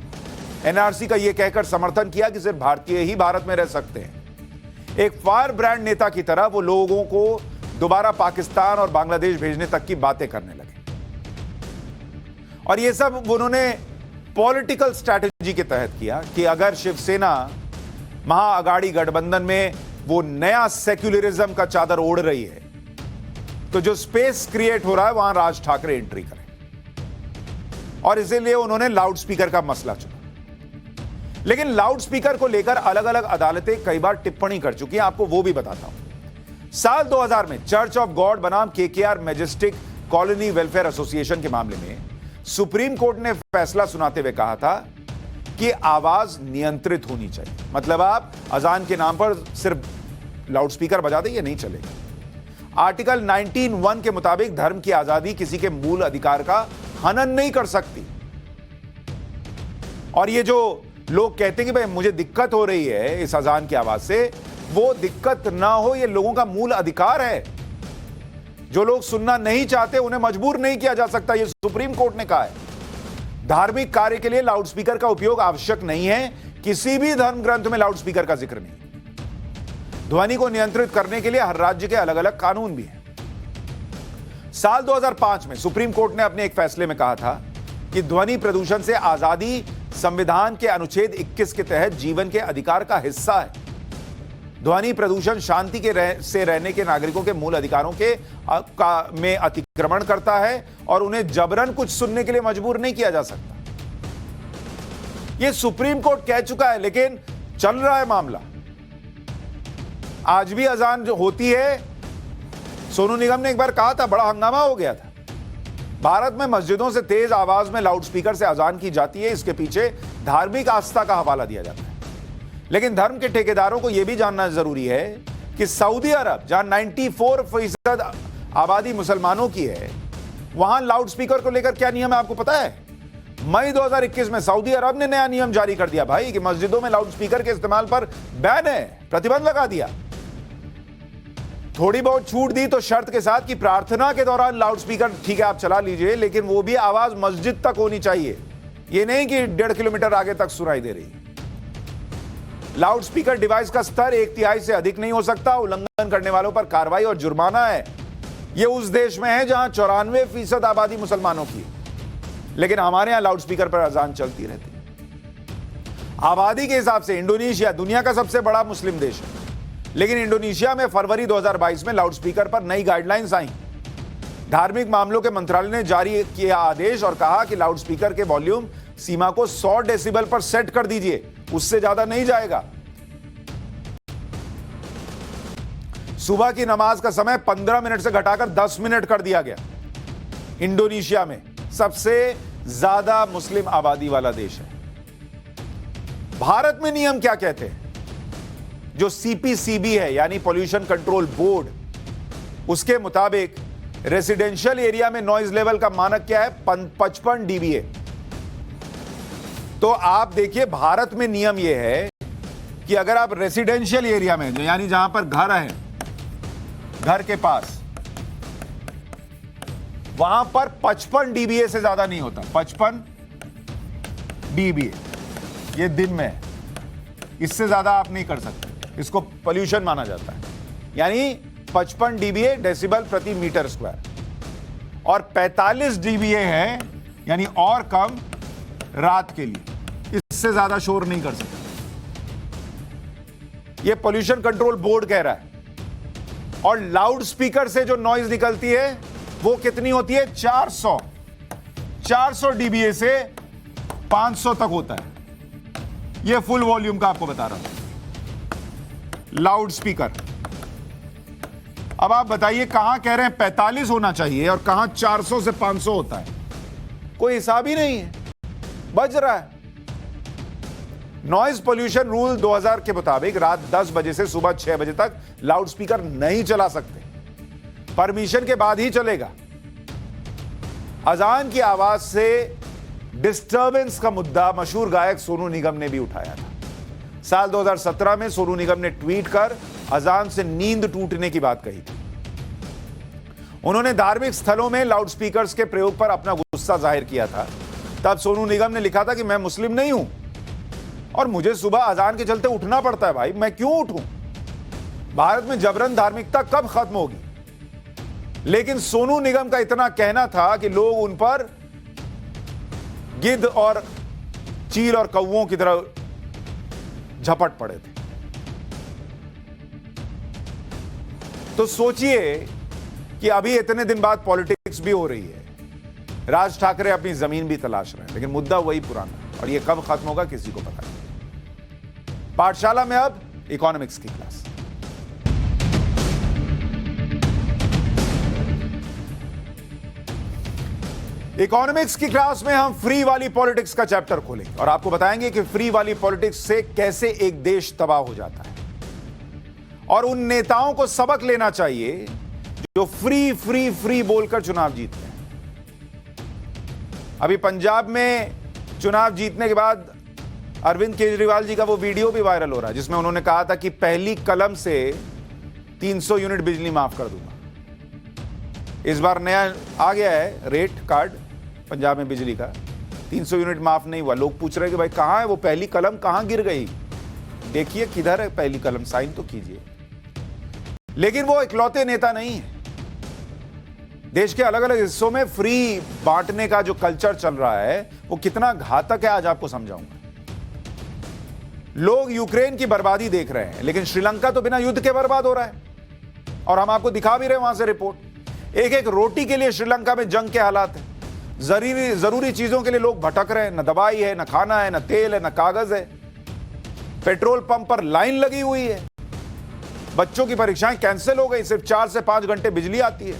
एनआरसी का यह कहकर समर्थन किया कि सिर्फ भारतीय ही भारत में रह सकते हैं। एक फायर ब्रांड नेता की तरह वो लोगों को दोबारा पाकिस्तान और बांग्लादेश भेजने तक की बातें करने लगे, और यह सब उन्होंने पॉलिटिकल स्ट्रैटेजी के तहत किया कि अगर शिवसेना महाअगाड़ी गठबंधन में वो नया सेक्युलरिज्म का चादर ओढ़ रही है तो जो स्पेस क्रिएट हो रहा है वहां राज ठाकरे एंट्री करें, और इसीलिए उन्होंने लाउड स्पीकर का मसला चुना। लेकिन लाउड स्पीकर को लेकर अलग अलग अदालतें कई बार टिप्पणी कर चुकी हैं, आपको वो भी बताता हूं। साल 2000 में चर्च ऑफ गॉड बनाम KKR majestic colony welfare association के मामले में सुप्रीम कोर्ट ने फैसला सुनाते हुए कहा था कि आवाज नियंत्रित होनी चाहिए। मतलब आप अजान के नाम पर सिर्फ लाउड स्पीकर बजा दें, ये नहीं चलेगा। आर्टिकल 19(1) के मुताबिक धर्म की आजादी किसी के मूल अधिकार का हनन नहीं कर सकती। और ये जो लोग कहते हैं कि भाई मुझे दिक्कत हो रही है इस अजान की आवाज से, वो दिक्कत ना हो, ये लोगों का मूल अधिकार है। जो लोग सुनना नहीं चाहते उन्हें मजबूर नहीं किया जा सकता, यह सुप्रीम कोर्ट ने कहा है। धार्मिक कार्य के लिए लाउडस्पीकर का उपयोग आवश्यक नहीं है। किसी भी धर्म ग्रंथ में लाउडस्पीकर का जिक्र नहीं। ध्वनि को नियंत्रित करने के लिए हर राज्य के अलग अलग कानून भी हैं। साल 2005 में सुप्रीम कोर्ट ने अपने एक फैसले में कहा था कि ध्वनि प्रदूषण से आजादी संविधान के अनुच्छेद 21 के तहत जीवन के अधिकार का हिस्सा है। ध्वनि प्रदूषण शांति से रहने के नागरिकों के मूल अधिकारों में अतिक्रमण करता है और उन्हें जबरन कुछ सुनने के लिए मजबूर नहीं किया जा सकता। यह सुप्रीम कोर्ट कह चुका है, लेकिन चल रहा है मामला। आज भी अजान जो होती है, सोनू निगम ने एक बार कहा था, बड़ा हंगामा हो गया था। भारत में मस्जिदों से तेज आवाज में लाउडस्पीकर से अजान की जाती है। इसके पीछे धार्मिक आस्था का हवाला दिया जाता है। लेकिन धर्म के ठेकेदारों को यह भी जानना जरूरी है कि सऊदी अरब, जहां 94% आबादी मुसलमानों की है, वहां लाउडस्पीकर को लेकर क्या नियम है आपको पता है? मई 2021 में सऊदी अरब ने नया नियम जारी कर दिया भाई कि मस्जिदों में लाउडस्पीकर के इस्तेमाल पर बैन है, प्रतिबंध लगा दिया। थोड़ी बहुत छूट दी तो शर्त के साथ कि प्रार्थना के दौरान लाउडस्पीकर ठीक है आप चला लीजिए, लेकिन वो भी आवाज मस्जिद तक होनी चाहिए। ये नहीं कि 1.5 किलोमीटर आगे तक सुनाई दे रही। लाउडस्पीकर डिवाइस का स्तर 1/3 से अधिक नहीं हो सकता। उल्लंघन करने वालों पर कार्रवाई और जुर्माना है। यह उस देश में है जहां 94% आबादी मुसलमानों की, लेकिन हमारे यहां लाउडस्पीकर पर अजान चलती रहती है। आबादी के हिसाब से इंडोनेशिया दुनिया का सबसे बड़ा मुस्लिम देश है, लेकिन इंडोनेशिया में फरवरी 2022 में लाउडस्पीकर पर नई गाइडलाइंस आई। धार्मिक मामलों के मंत्रालय ने जारी किया आदेश और कहा कि लाउडस्पीकर के वॉल्यूम सीमा को 100 डेसिबल पर सेट कर दीजिए, उससे ज्यादा नहीं जाएगा। सुबह की नमाज का समय 15 मिनट से घटाकर 10 मिनट कर दिया गया। इंडोनेशिया में सबसे ज्यादा मुस्लिम आबादी वाला देश है। भारत में नियम क्या कहते हैं? जो सीपीसीबी है यानी पॉल्यूशन कंट्रोल बोर्ड, उसके मुताबिक रेसिडेंशियल एरिया में नॉइज लेवल का मानक क्या है? 55 डीबीए। तो आप देखिए भारत में नियम यह है कि अगर आप रेसिडेंशियल एरिया में, यानी जहां पर घर है, घर के पास, वहां पर 55 डीबीए से ज्यादा नहीं होता। 55 डीबीए ये दिन में है, इससे ज्यादा आप नहीं कर सकते। इसको पोल्यूशन माना जाता है। यानी 55 डीबीए डेसिबल प्रति मीटर स्क्वायर और 45 डीबीए है यानी और कम रात के लिए, इससे ज्यादा शोर नहीं कर सकते। यह पोल्यूशन कंट्रोल बोर्ड कह रहा है। और लाउड स्पीकर से जो नॉइज निकलती है वो कितनी होती है? 400 डीबीए से 500 तक होता है। यह फुल वॉल्यूम का आपको बता रहा हूं लाउड स्पीकर। अब आप बताइए कहां कह रहे हैं 45 होना चाहिए और कहां 400 से 500 होता है? कोई हिसाब ही नहीं है, बज रहा है। नॉइज पोल्यूशन रूल 2000 के मुताबिक रात 10 बजे से सुबह 6 बजे तक लाउड स्पीकर नहीं चला सकते, परमिशन के बाद ही चलेगा। अजान की आवाज से डिस्टर्बेंस का मुद्दा मशहूर गायक सोनू निगम ने भी उठाया था। साल 2017 में सोनू निगम ने ट्वीट कर अजान से नींद टूटने की बात कही थी। उन्होंने धार्मिक स्थलों में लाउडस्पीकर्स के प्रयोग पर अपना गुस्सा जाहिर किया था। तब सोनू निगम ने लिखा था कि मैं मुस्लिम नहीं हूं और मुझे सुबह अजान के चलते उठना पड़ता है। भाई मैं क्यों उठूं? भारत में जबरन धार्मिकता कब खत्म होगी? लेकिन सोनू निगम का इतना कहना था कि लोग उन पर गिद्ध और चील और कौवों की तरह झपट पड़े थे। तो सोचिए कि अभी इतने दिन बाद पॉलिटिक्स भी हो रही है, राज ठाकरे अपनी जमीन भी तलाश रहे हैं, लेकिन मुद्दा वही पुराना है और यह कब खत्म होगा किसी को पता नहीं। पाठशाला में अब इकोनॉमिक्स की क्लास। इकोनॉमिक्स की क्लास में हम फ्री वाली पॉलिटिक्स का चैप्टर खोलेंगे और आपको बताएंगे कि फ्री वाली पॉलिटिक्स से कैसे एक देश तबाह हो जाता है और उन नेताओं को सबक लेना चाहिए जो फ्री फ्री फ्री बोलकर चुनाव जीतते हैं। अभी पंजाब में चुनाव जीतने के बाद अरविंद केजरीवाल जी का वो वीडियो भी वायरल हो रहा है जिसमें उन्होंने कहा था कि पहली कलम से 300 यूनिट बिजली माफ कर दूंगा। इस बार नया आ गया है रेट कार्ड पंजाब में बिजली का, 300 यूनिट माफ नहीं हुआ। लोग पूछ रहे हैं कि भाई कहाँ है वो पहली कलम, कहाँ गिर गई? देखिए किधर है पहली कलम, साइन तो कीजिए। लेकिन वो इकलौते नेता नहीं है। देश के अलग अलग हिस्सों में फ्री बांटने का जो कल्चर चल रहा है वो कितना घातक है आज आपको समझाऊंगा। लोग यूक्रेन की बर्बादी देख रहे हैं, लेकिन श्रीलंका तो बिना युद्ध के बर्बाद हो रहा है और हम आपको दिखा भी रहे हैं वहां से रिपोर्ट। एक एक रोटी के लिए श्रीलंका में जंग के हालात है। जरूरी चीजों के लिए लोग भटक रहे हैं, न दवाई है, न खाना है, न तेल है, न कागज है। पेट्रोल पंप पर लाइन लगी हुई है। बच्चों की परीक्षाएं कैंसिल हो गई, सिर्फ 4 से 5 घंटे बिजली आती है।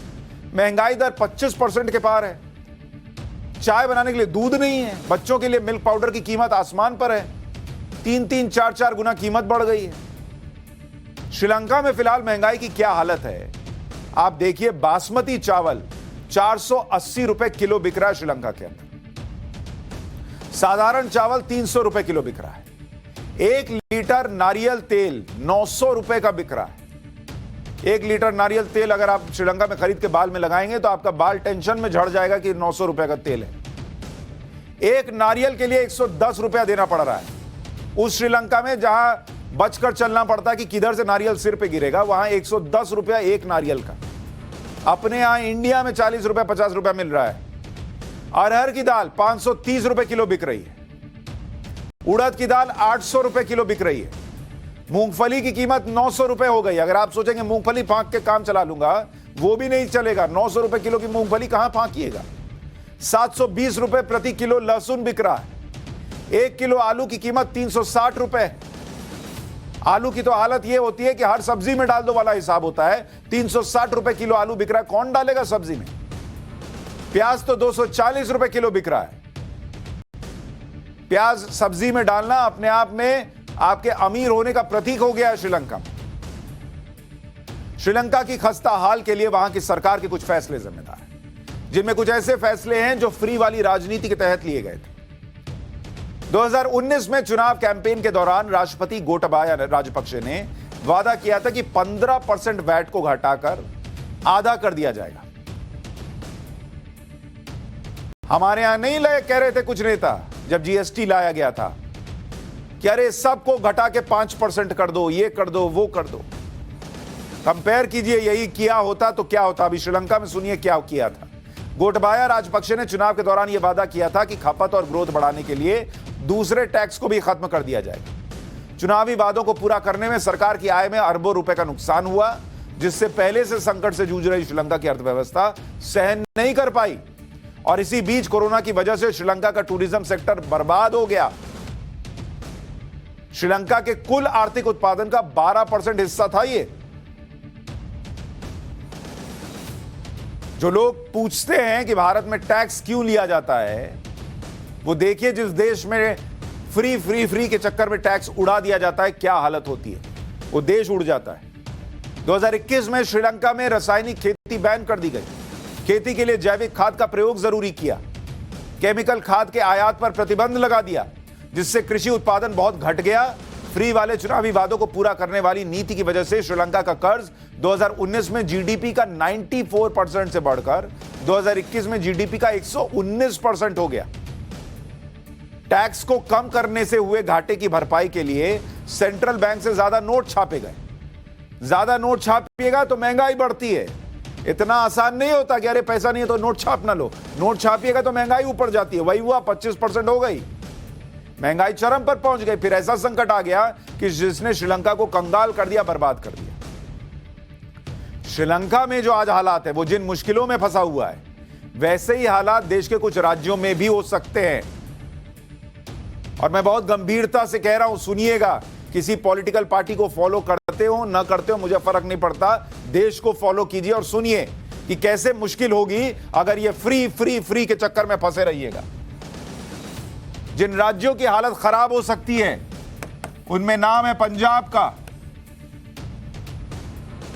महंगाई दर 25% के पार है। चाय बनाने के लिए दूध नहीं है। बच्चों के लिए मिल्क पाउडर की कीमत आसमान पर है। 3-3, 4-4 गुना कीमत बढ़ गई है। श्रीलंका में फिलहाल महंगाई की क्या हालत है आप देखिए। बासमती चावल 480 रुपए किलो बिक रहा है श्रीलंका के अंदर। साधारण चावल 300 रुपए किलो बिक रहा है। 1 लीटर नारियल तेल 900 रुपए का बिक रहा है। 1 लीटर नारियल तेल अगर आप श्रीलंका में खरीद के बाल में लगाएंगे तो आपका बाल टेंशन में झड़ जाएगा कि 900 रुपए का तेल है। एक नारियल के लिए 110 रुपया देना पड़ रहा है। उस श्रीलंका में जहां बचकर चलना पड़ता है कि किधर से नारियल सिर पे गिरेगा, वहां 110 रुपया एक नारियल का। अपने यहां इंडिया में 40 रुपया 50 रुपया मिल रहा है। अरहर की दाल 530 रुपए किलो बिक रही है। उड़द की दाल 800 रुपए किलो बिक रही है। मूंगफली की कीमत 900 रुपए हो गई। अगर आप सोचेंगे मूंगफली फांक के काम चला लूंगा, वो भी नहीं चलेगा। 900 रुपए किलो की मूंगफली कहां फांकिएगा। 720 रुपए प्रति किलो लहसुन बिक रहा है। 1 किलो आलू की कीमत 360 रुपए। आलू की तो हालत यह होती है कि हर सब्जी में डाल दो वाला हिसाब होता है। 360 रुपए किलो आलू बिक रहा है, कौन डालेगा सब्जी में। प्याज तो 240 रुपए किलो बिक रहा है। प्याज सब्जी में डालना अपने आप में आपके अमीर होने का प्रतीक हो गया है श्रीलंका में। श्रीलंका की खस्ता हाल के लिए वहां की सरकार के कुछ फैसले जिम्मेदार हैं, जिनमें कुछ ऐसे फैसले हैं जो फ्री वाली राजनीति के तहत लिए गए थे। 2019 में चुनाव कैंपेन के दौरान राष्ट्रपति गोटाबाया राजपक्षे ने वादा किया था कि 15% वैट को घटाकर आधा कर दिया जाएगा। हमारे यहां नहीं कह रहे थे कुछ नेता जब जीएसटी लाया गया था कि अरे सबको घटा के 5% कर दो, ये कर दो, वो कर दो। कंपेयर कीजिए, यही किया होता तो क्या होता। अभी श्रीलंका में सुनिए क्या किया था। गोटाबाया राजपक्षे ने चुनाव के दौरान यह वादा किया था कि खपत और ग्रोथ बढ़ाने के लिए दूसरे टैक्स को भी खत्म कर दिया जाएगा। चुनावी वादों को पूरा करने में सरकार की आय में अरबों रुपए का नुकसान हुआ, जिससे पहले से संकट से जूझ रही श्रीलंका की अर्थव्यवस्था सहन नहीं कर पाई। और इसी बीच कोरोना की वजह से श्रीलंका का टूरिज्म सेक्टर बर्बाद हो गया। श्रीलंका के कुल आर्थिक उत्पादन का 12% हिस्सा था ये। जो लोग पूछते हैं कि भारत में टैक्स क्यों लिया जाता है, वो देखिए जिस देश में फ्री के चक्कर में टैक्स उड़ा दिया जाता है क्या हालत होती है। वो देश उड़ जाता है। 2021 में श्रीलंका में रासायनिक खेती बैन कर दी गई। खेती के लिए जैविक खाद का प्रयोग जरूरी किया। केमिकल खाद के आयात पर प्रतिबंध लगा दिया, जिससे कृषि उत्पादन बहुत घट गया। फ्री वाले चुनावी वादों को पूरा करने वाली नीति की वजह से श्रीलंका का कर्ज 2019 में जीडीपी का 94% से बढ़कर 2021 में जीडीपी का 119% हो गया। टैक्स को कम करने से हुए घाटे की भरपाई के लिए सेंट्रल बैंक से ज्यादा नोट छापे गए। ज्यादा नोट छापिएगा तो महंगाई बढ़ती है। इतना आसान नहीं होता कि अरे पैसा नहीं है तो नोट छाप ना लो। नोट छापिएगा तो महंगाई ऊपर जाती है। वही हुआ, 25% हो गई। महंगाई चरम पर पहुंच गई। फिर ऐसा संकट आ गया कि जिसने श्रीलंका को कंगाल कर दिया, बर्बाद कर दिया। श्रीलंका में जो आज हालात है, वो जिन मुश्किलों में फंसा हुआ है, वैसे ही हालात देश के कुछ राज्यों में भी हो सकते हैं। और मैं बहुत गंभीरता से कह रहा हूं, सुनिएगा। किसी पॉलिटिकल पार्टी को फॉलो करते हो ना करते हो, मुझे फर्क नहीं पड़ता। देश को फॉलो कीजिए और सुनिए कि कैसे मुश्किल होगी अगर ये फ्री के चक्कर में फंसे रहिएगा। जिन राज्यों की हालत खराब हो सकती है, उनमें नाम है पंजाब का,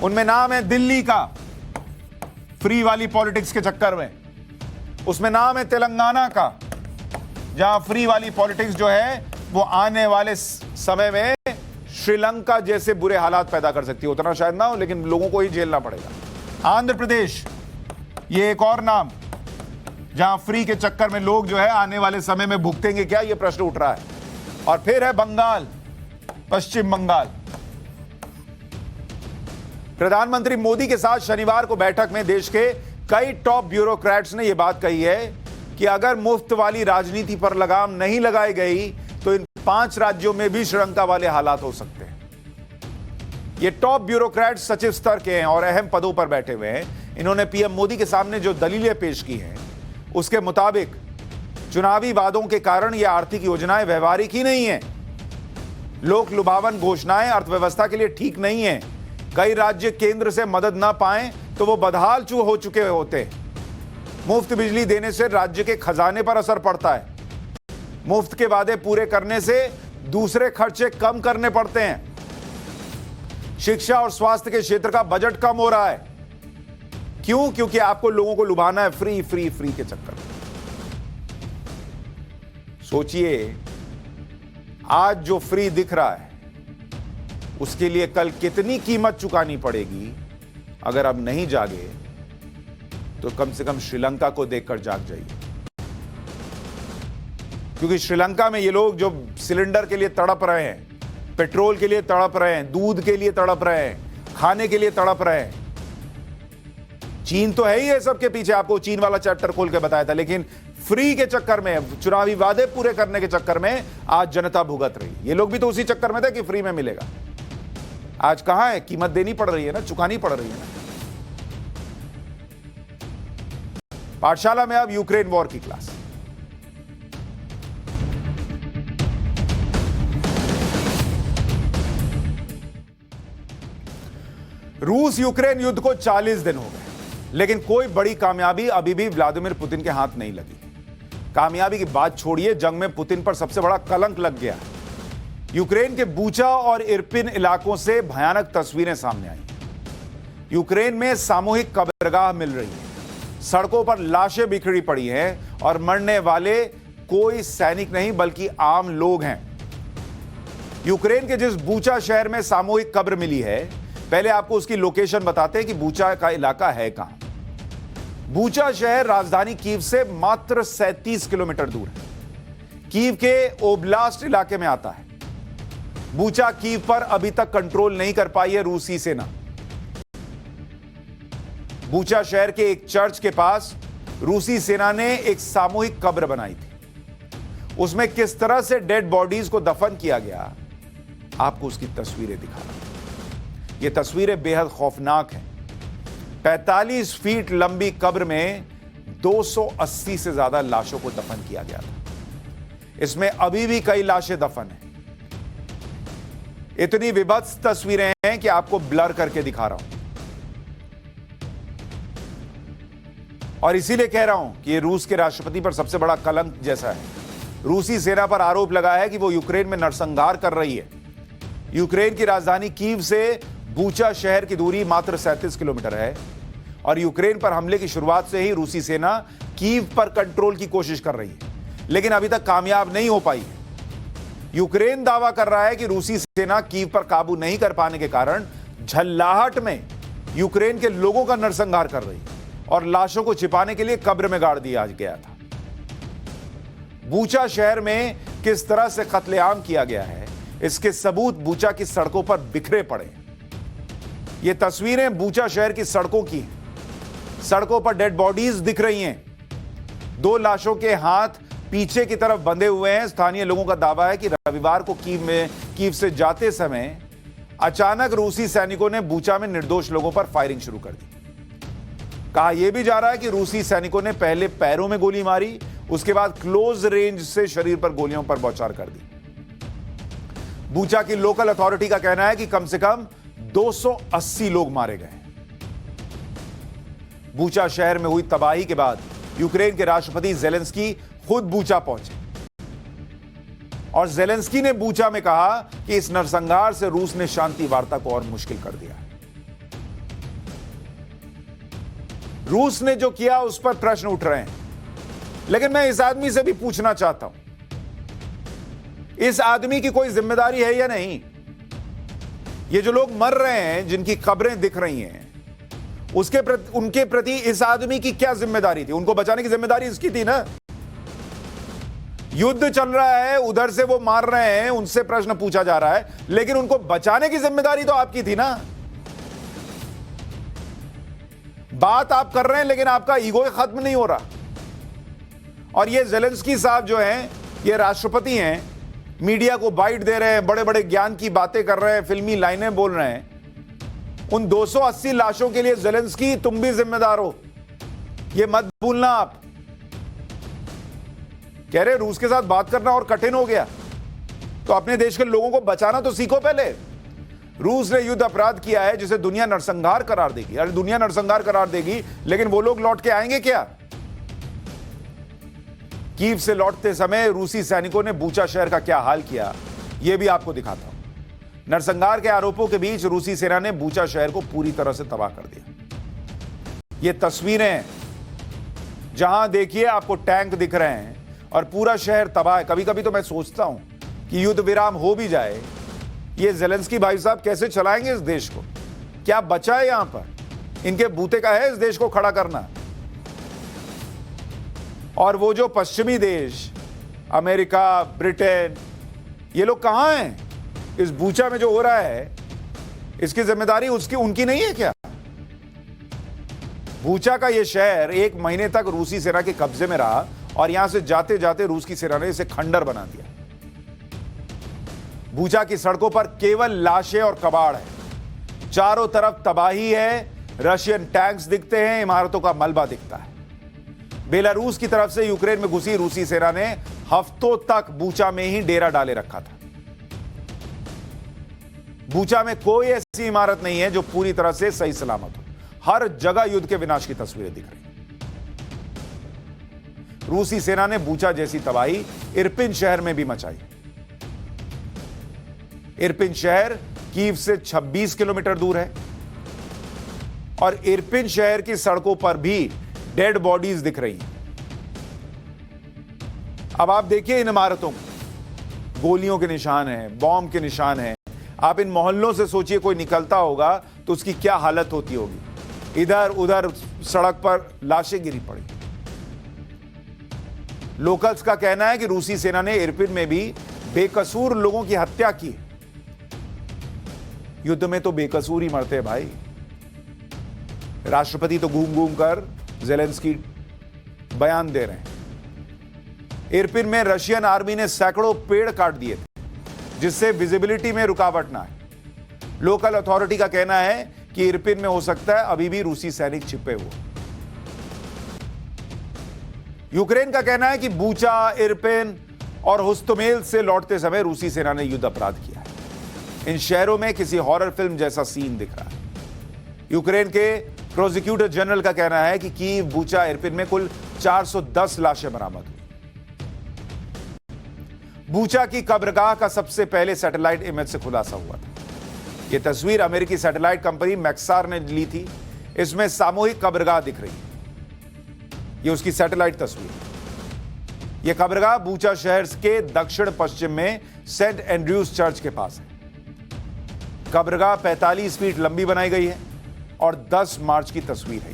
उनमें नाम है दिल्ली का, फ्री वाली पॉलिटिक्स के चक्कर में। उसमें नाम है तेलंगाना का, जहां फ्री वाली पॉलिटिक्स जो है वो आने वाले समय में श्रीलंका जैसे बुरे हालात पैदा कर सकती है। उतना शायद ना हो, लेकिन लोगों को ही झेलना पड़ेगा। आंध्र प्रदेश, ये एक और नाम जहां फ्री के चक्कर में लोग जो है आने वाले समय में भुगतेंगे क्या, ये प्रश्न उठ रहा है। और फिर है बंगाल, पश्चिम बंगाल। प्रधानमंत्री मोदी के साथ शनिवार को बैठक में देश के कई टॉप ब्यूरोक्रेट्स ने यह बात कही है कि अगर मुफ्त वाली राजनीति पर लगाम नहीं लगाई गई तो इन 5 राज्यों में भी श्रीलंका वाले हालात हो सकते हैं। ये टॉप ब्यूरोक्रेट्स सचिव स्तर के हैं और अहम पदों पर बैठे हुए हैं। इन्होंने पीएम मोदी के सामने जो दलीलें पेश की हैं उसके मुताबिक चुनावी वादों के कारण ये आर्थिक योजनाएं व्यवहारिक ही नहीं है। लोक लुभावन घोषणाएं अर्थव्यवस्था के लिए ठीक नहीं है। कई राज्य केंद्र से मदद ना पाएं तो वो बदहाल हो चुके होते। मुफ्त बिजली देने से राज्य के खजाने पर असर पड़ता है। मुफ्त के वादे पूरे करने से दूसरे खर्चे कम करने पड़ते हैं। शिक्षा और स्वास्थ्य के क्षेत्र का बजट कम हो रहा है। क्यों? क्योंकि आपको लोगों को लुभाना है फ्री फ्री फ्री के चक्कर में। सोचिए, आज जो फ्री दिख रहा है उसके लिए कल कितनी कीमत चुकानी पड़ेगी। अगर अब नहीं जागे तो कम से कम श्रीलंका को देखकर जाग जाइए, क्योंकि श्रीलंका में ये लोग जो सिलेंडर के लिए तड़प रहे हैं, पेट्रोल के लिए तड़प रहे हैं, दूध के लिए तड़प रहे हैं, खाने के लिए तड़प रहे हैं। चीन तो है ही है सबके पीछे, आपको चीन वाला चैप्टर खोल के बताया था, लेकिन फ्री के चक्कर में, चुनावी वादे पूरे करने के चक्कर में आज जनता भुगत रही। ये लोग भी तो उसी चक्कर में थे कि फ्री में मिलेगा। आज कहां है? कीमत देनी पड़ रही है ना, चुकानी पड़ रही है ना। पाठशाला में अब यूक्रेन वॉर की क्लास। रूस यूक्रेन युद्ध को 40 दिन हो गए, लेकिन कोई बड़ी कामयाबी अभी भी व्लादिमीर पुतिन के हाथ नहीं लगी। कामयाबी की बात छोड़िए, जंग में पुतिन पर सबसे बड़ा कलंक लग गया। यूक्रेन के बूचा और इरपिन इलाकों से भयानक तस्वीरें सामने आई। यूक्रेन में सामूहिक कब्रगाह मिल रही है, सड़कों पर लाशें बिखरी पड़ी हैं और मरने वाले कोई सैनिक नहीं बल्कि आम लोग हैं। यूक्रेन के जिस बूचा शहर में सामूहिक कब्र मिली है, पहले आपको उसकी लोकेशन बताते हैं कि बूचा का इलाका है कहां। बूचा शहर राजधानी कीव से मात्र 37 किलोमीटर दूर है। कीव के ओब्लास्ट इलाके में आता है। बूचा कीव पर अभी तक कंट्रोल नहीं कर पाई है रूसी सेना। बूचा शहर के एक चर्च के पास रूसी सेना ने एक सामूहिक कब्र बनाई थी। उसमें किस तरह से डेड बॉडीज को दफन किया गया, आपको उसकी तस्वीरें दिखा रहा हूं। ये तस्वीरें बेहद खौफनाक हैं। 45 फीट लंबी कब्र में 280 से ज्यादा लाशों को दफन किया गया था। इसमें अभी भी कई लाशें दफन हैं। इतनी विभत्स तस्वीरें हैं कि आपको ब्लर करके दिखा रहा हूं। और इसीलिए कह रहा हूं कि ये रूस के राष्ट्रपति पर सबसे बड़ा कलंक जैसा है। रूसी सेना पर आरोप लगाया है कि वो यूक्रेन में नरसंहार कर रही है। यूक्रेन की राजधानी कीव से बूचा शहर की दूरी मात्र 37 किलोमीटर है और यूक्रेन पर हमले की शुरुआत से ही रूसी सेना कीव पर कंट्रोल की कोशिश कर रही है, लेकिन अभी तक कामयाब नहीं हो पाई है। यूक्रेन दावा कर रहा है कि रूसी सेना कीव पर काबू नहीं कर पाने के कारण झल्लाहट में यूक्रेन के लोगों का नरसंहार कर रही है और लाशों को छिपाने के लिए कब्र में गाड़ दिया गया था। बूचा शहर में किस तरह से कत्लेआम किया गया है, इसके सबूत बूचा की सड़कों पर बिखरे पड़े हैं। ये तस्वीरें बूचा शहर की सड़कों की हैं। सड़कों पर डेड बॉडीज दिख रही हैं। 2 लाशों के हाथ पीछे की तरफ बंधे हुए हैं। स्थानीय लोगों का दावा है कि रविवार को कीव से जाते समय अचानक रूसी सैनिकों ने बूचा में निर्दोष लोगों पर फायरिंग शुरू कर दी। कहा यह भी जा रहा है कि रूसी सैनिकों ने पहले पैरों में गोली मारी, उसके बाद क्लोज रेंज से शरीर पर गोलियों पर बौछार कर दी। बूचा की लोकल अथॉरिटी का कहना है कि कम से कम 280 लोग मारे गए। बूचा शहर में हुई तबाही के बाद यूक्रेन के राष्ट्रपति जेलेंस्की खुद बूचा पहुंचे और जेलेंस्की ने बूचा में कहा कि इस नरसंहार से रूस ने शांति वार्ता को और मुश्किल कर दिया। रूस ने जो किया उस पर प्रश्न उठ रहे हैं, लेकिन मैं इस आदमी से भी पूछना चाहता हूं, इस आदमी की कोई जिम्मेदारी है या नहीं? ये जो लोग मर रहे हैं, जिनकी कब्रें दिख रही हैं, उनके प्रति इस आदमी की क्या जिम्मेदारी थी? उनको बचाने की जिम्मेदारी इसकी थी ना। युद्ध चल रहा है, उधर से वो मार रहे हैं, उनसे प्रश्न पूछा जा रहा है, लेकिन उनको बचाने की जिम्मेदारी तो आपकी थी ना। बात आप कर रहे हैं लेकिन आपका ईगो खत्म नहीं हो रहा। और ये ज़ेलेंस्की साहब जो हैं, ये राष्ट्रपति हैं, मीडिया को बाइट दे रहे हैं, बड़े बड़े ज्ञान की बातें कर रहे हैं, फिल्मी लाइनें बोल रहे हैं। उन 280 लाशों के लिए ज़ेलेंस्की तुम भी जिम्मेदार हो, ये मत भूलना। आप कह रहे रूस के साथ बात करना और कठिन हो गया, तो अपने देश के लोगों को बचाना तो सीखो पहले। रूस ने युद्ध अपराध किया है जिसे दुनिया नरसंहार करार देगी। अरे दुनिया नरसंहार करार देगी, लेकिन वो लोग लौट के आएंगे क्या? कीव से लौटते समय रूसी सैनिकों ने बूचा शहर का क्या हाल किया, यह भी आपको दिखाता हूं। नरसंहार के आरोपों के बीच रूसी सेना ने बूचा शहर को पूरी तरह से तबाह कर दिया। ये तस्वीरें, जहां देखिए आपको टैंक दिख रहे हैं और पूरा शहर तबाह है। कभी कभी तो मैं सोचता हूं कि युद्ध विराम हो भी जाए, ये ज़ेलेंस्की भाई साहब कैसे चलाएंगे इस देश को? क्या बचा है यहां पर? इनके बूते का है इस देश को खड़ा करना। और वो जो पश्चिमी देश, अमेरिका, ब्रिटेन, ये लोग कहां हैं? इस बूचा में जो हो रहा है, इसकी जिम्मेदारी उनकी नहीं है क्या? बूचा का ये शहर 1 महीने तक रूसी सेना के कब्जे में रहा और यहां से जाते जाते रूस की सेना ने इसे खंडर बना दिया। बूचा की सड़कों पर केवल लाशें और कबाड़ है, चारों तरफ तबाही है, रशियन टैंक्स दिखते हैं, इमारतों का मलबा दिखता है। बेलारूस की तरफ से यूक्रेन में घुसी रूसी सेना ने हफ्तों तक बूचा में ही डेरा डाले रखा था। बूचा में कोई ऐसी इमारत नहीं है जो पूरी तरह से सही सलामत हो। हर जगह युद्ध के विनाश की तस्वीरें दिख रही। रूसी सेना ने बूचा जैसी तबाही इरपिन शहर में भी मचाई। इरपिन शहर कीव से 26 किलोमीटर दूर है और इरपिन शहर की सड़कों पर भी डेड बॉडीज दिख रही हैं। अब आप देखिए इन इमारतों को, गोलियों के निशान हैं, बॉम्ब के निशान हैं। आप इन मोहल्लों से सोचिए कोई निकलता होगा तो उसकी क्या हालत होती होगी। इधर उधर सड़क पर लाशें गिरी पड़ी। लोकल्स का कहना है कि रूसी सेना ने इरपिन में भी बेकसूर लोगों की हत्या की। युद्ध में तो बेकसूर ही मरते हैं भाई। राष्ट्रपति तो घूम घूम कर ज़ेलेंस्की बयान दे रहे हैं। इरपिन में रशियन आर्मी ने सैकड़ों पेड़ काट दिए थे जिससे विजिबिलिटी में रुकावट ना आए। लोकल अथॉरिटी का कहना है कि इरपिन में हो सकता है अभी भी रूसी सैनिक छिपे हुए। यूक्रेन का कहना है कि बूचा, इरपिन और हुस्टोमेल से लौटते समय रूसी सेना ने युद्ध अपराध किया है। इन शहरों में किसी हॉरर फिल्म जैसा सीन दिख रहा है। यूक्रेन के प्रोसिक्यूटर जनरल का कहना है कि कीव, बूचा, इरपिन में कुल 410 लाशें बरामद हुई। बूचा की कब्रगाह का सबसे पहले सैटेलाइट इमेज से खुलासा हुआ था। यह तस्वीर अमेरिकी सैटेलाइट कंपनी मैक्सार ने ली थी। इसमें सामूहिक कब्रगाह दिख रही है। यह उसकी सैटेलाइट तस्वीर। यह कब्रगाह बूचा शहर के दक्षिण पश्चिम में सेंट एंड्रयूज चर्च के पास है। कब्रगाह 45 फीट लंबी बनाई गई है और 10 मार्च की तस्वीर है।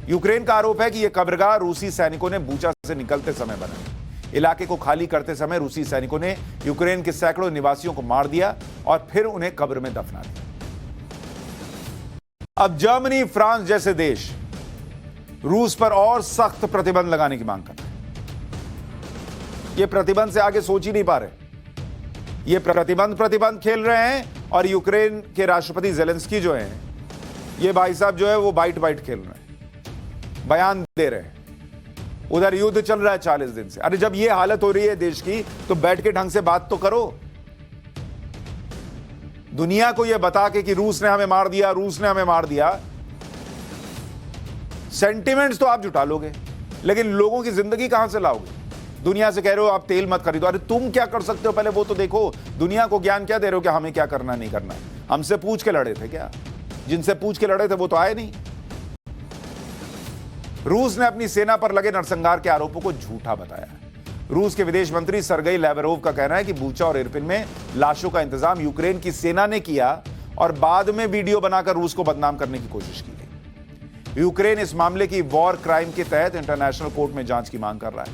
यूक्रेन का आरोप है कि यह कब्रगाह रूसी सैनिकों ने बूचा से निकलते समय बनाई। इलाके को खाली करते समय रूसी सैनिकों ने यूक्रेन के सैकड़ों निवासियों को मार दिया और फिर उन्हें कब्र में दफना दिया। अब जर्मनी, फ्रांस जैसे देश रूस पर और सख्त प्रतिबंध लगाने की मांग कर रहे हैं। ये प्रतिबंध से आगे सोच ही नहीं पा रहे। ये प्रतिबंध खेल रहे हैं और यूक्रेन के राष्ट्रपति ज़ेलेंस्की जो हैं, ये भाई साहब जो है वो बाइट खेल रहे हैं, बयान दे रहे हैं। उधर युद्ध चल रहा है 40 दिन से। अरे जब ये हालत हो रही है देश की तो बैठ के ढंग से बात तो करो। दुनिया को ये बता के कि रूस ने हमें मार दिया, रूस ने हमें मार दिया। सेंटिमेंट्स तो आप जुटा लोगे, लेकिन लोगों की जिंदगी कहां से लाओगे? दुनिया से कह रहे हो आप तेल मत खरीदो। अरे तुम क्या कर सकते हो पहले वो तो देखो। दुनिया को ज्ञान क्या दे रहे हो कि हमें क्या करना नहीं करना? हमसे पूछ के लड़े थे क्या? जिनसे पूछ के लड़े थे वो तो आए नहीं। रूस ने अपनी सेना पर लगे नरसंहार के आरोपों को झूठा बताया है। रूस के विदेश मंत्री सरगेई लैवरोव का कहना है कि बूचा और इरपिन में लाशों का इंतजाम यूक्रेन की सेना ने किया और बाद में वीडियो बनाकर रूस को बदनाम करने की कोशिश की गई। यूक्रेन इस मामले की वॉर क्राइम के तहत इंटरनेशनल कोर्ट में जांच की मांग कर रहा है।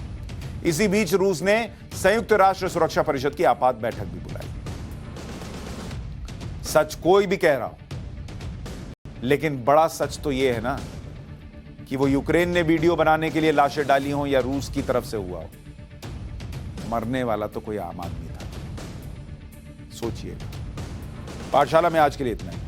इसी बीच रूस ने संयुक्त राष्ट्र सुरक्षा परिषद की आपात बैठक भी बुलाई। सच कोई भी कह रहा हो, लेकिन बड़ा सच तो यह है ना कि वो यूक्रेन ने वीडियो बनाने के लिए लाशें डाली हों या रूस की तरफ से हुआ हो, मरने वाला तो कोई आम आदमी था। सोचिएगा। पाठशाला में आज के लिए इतना ही।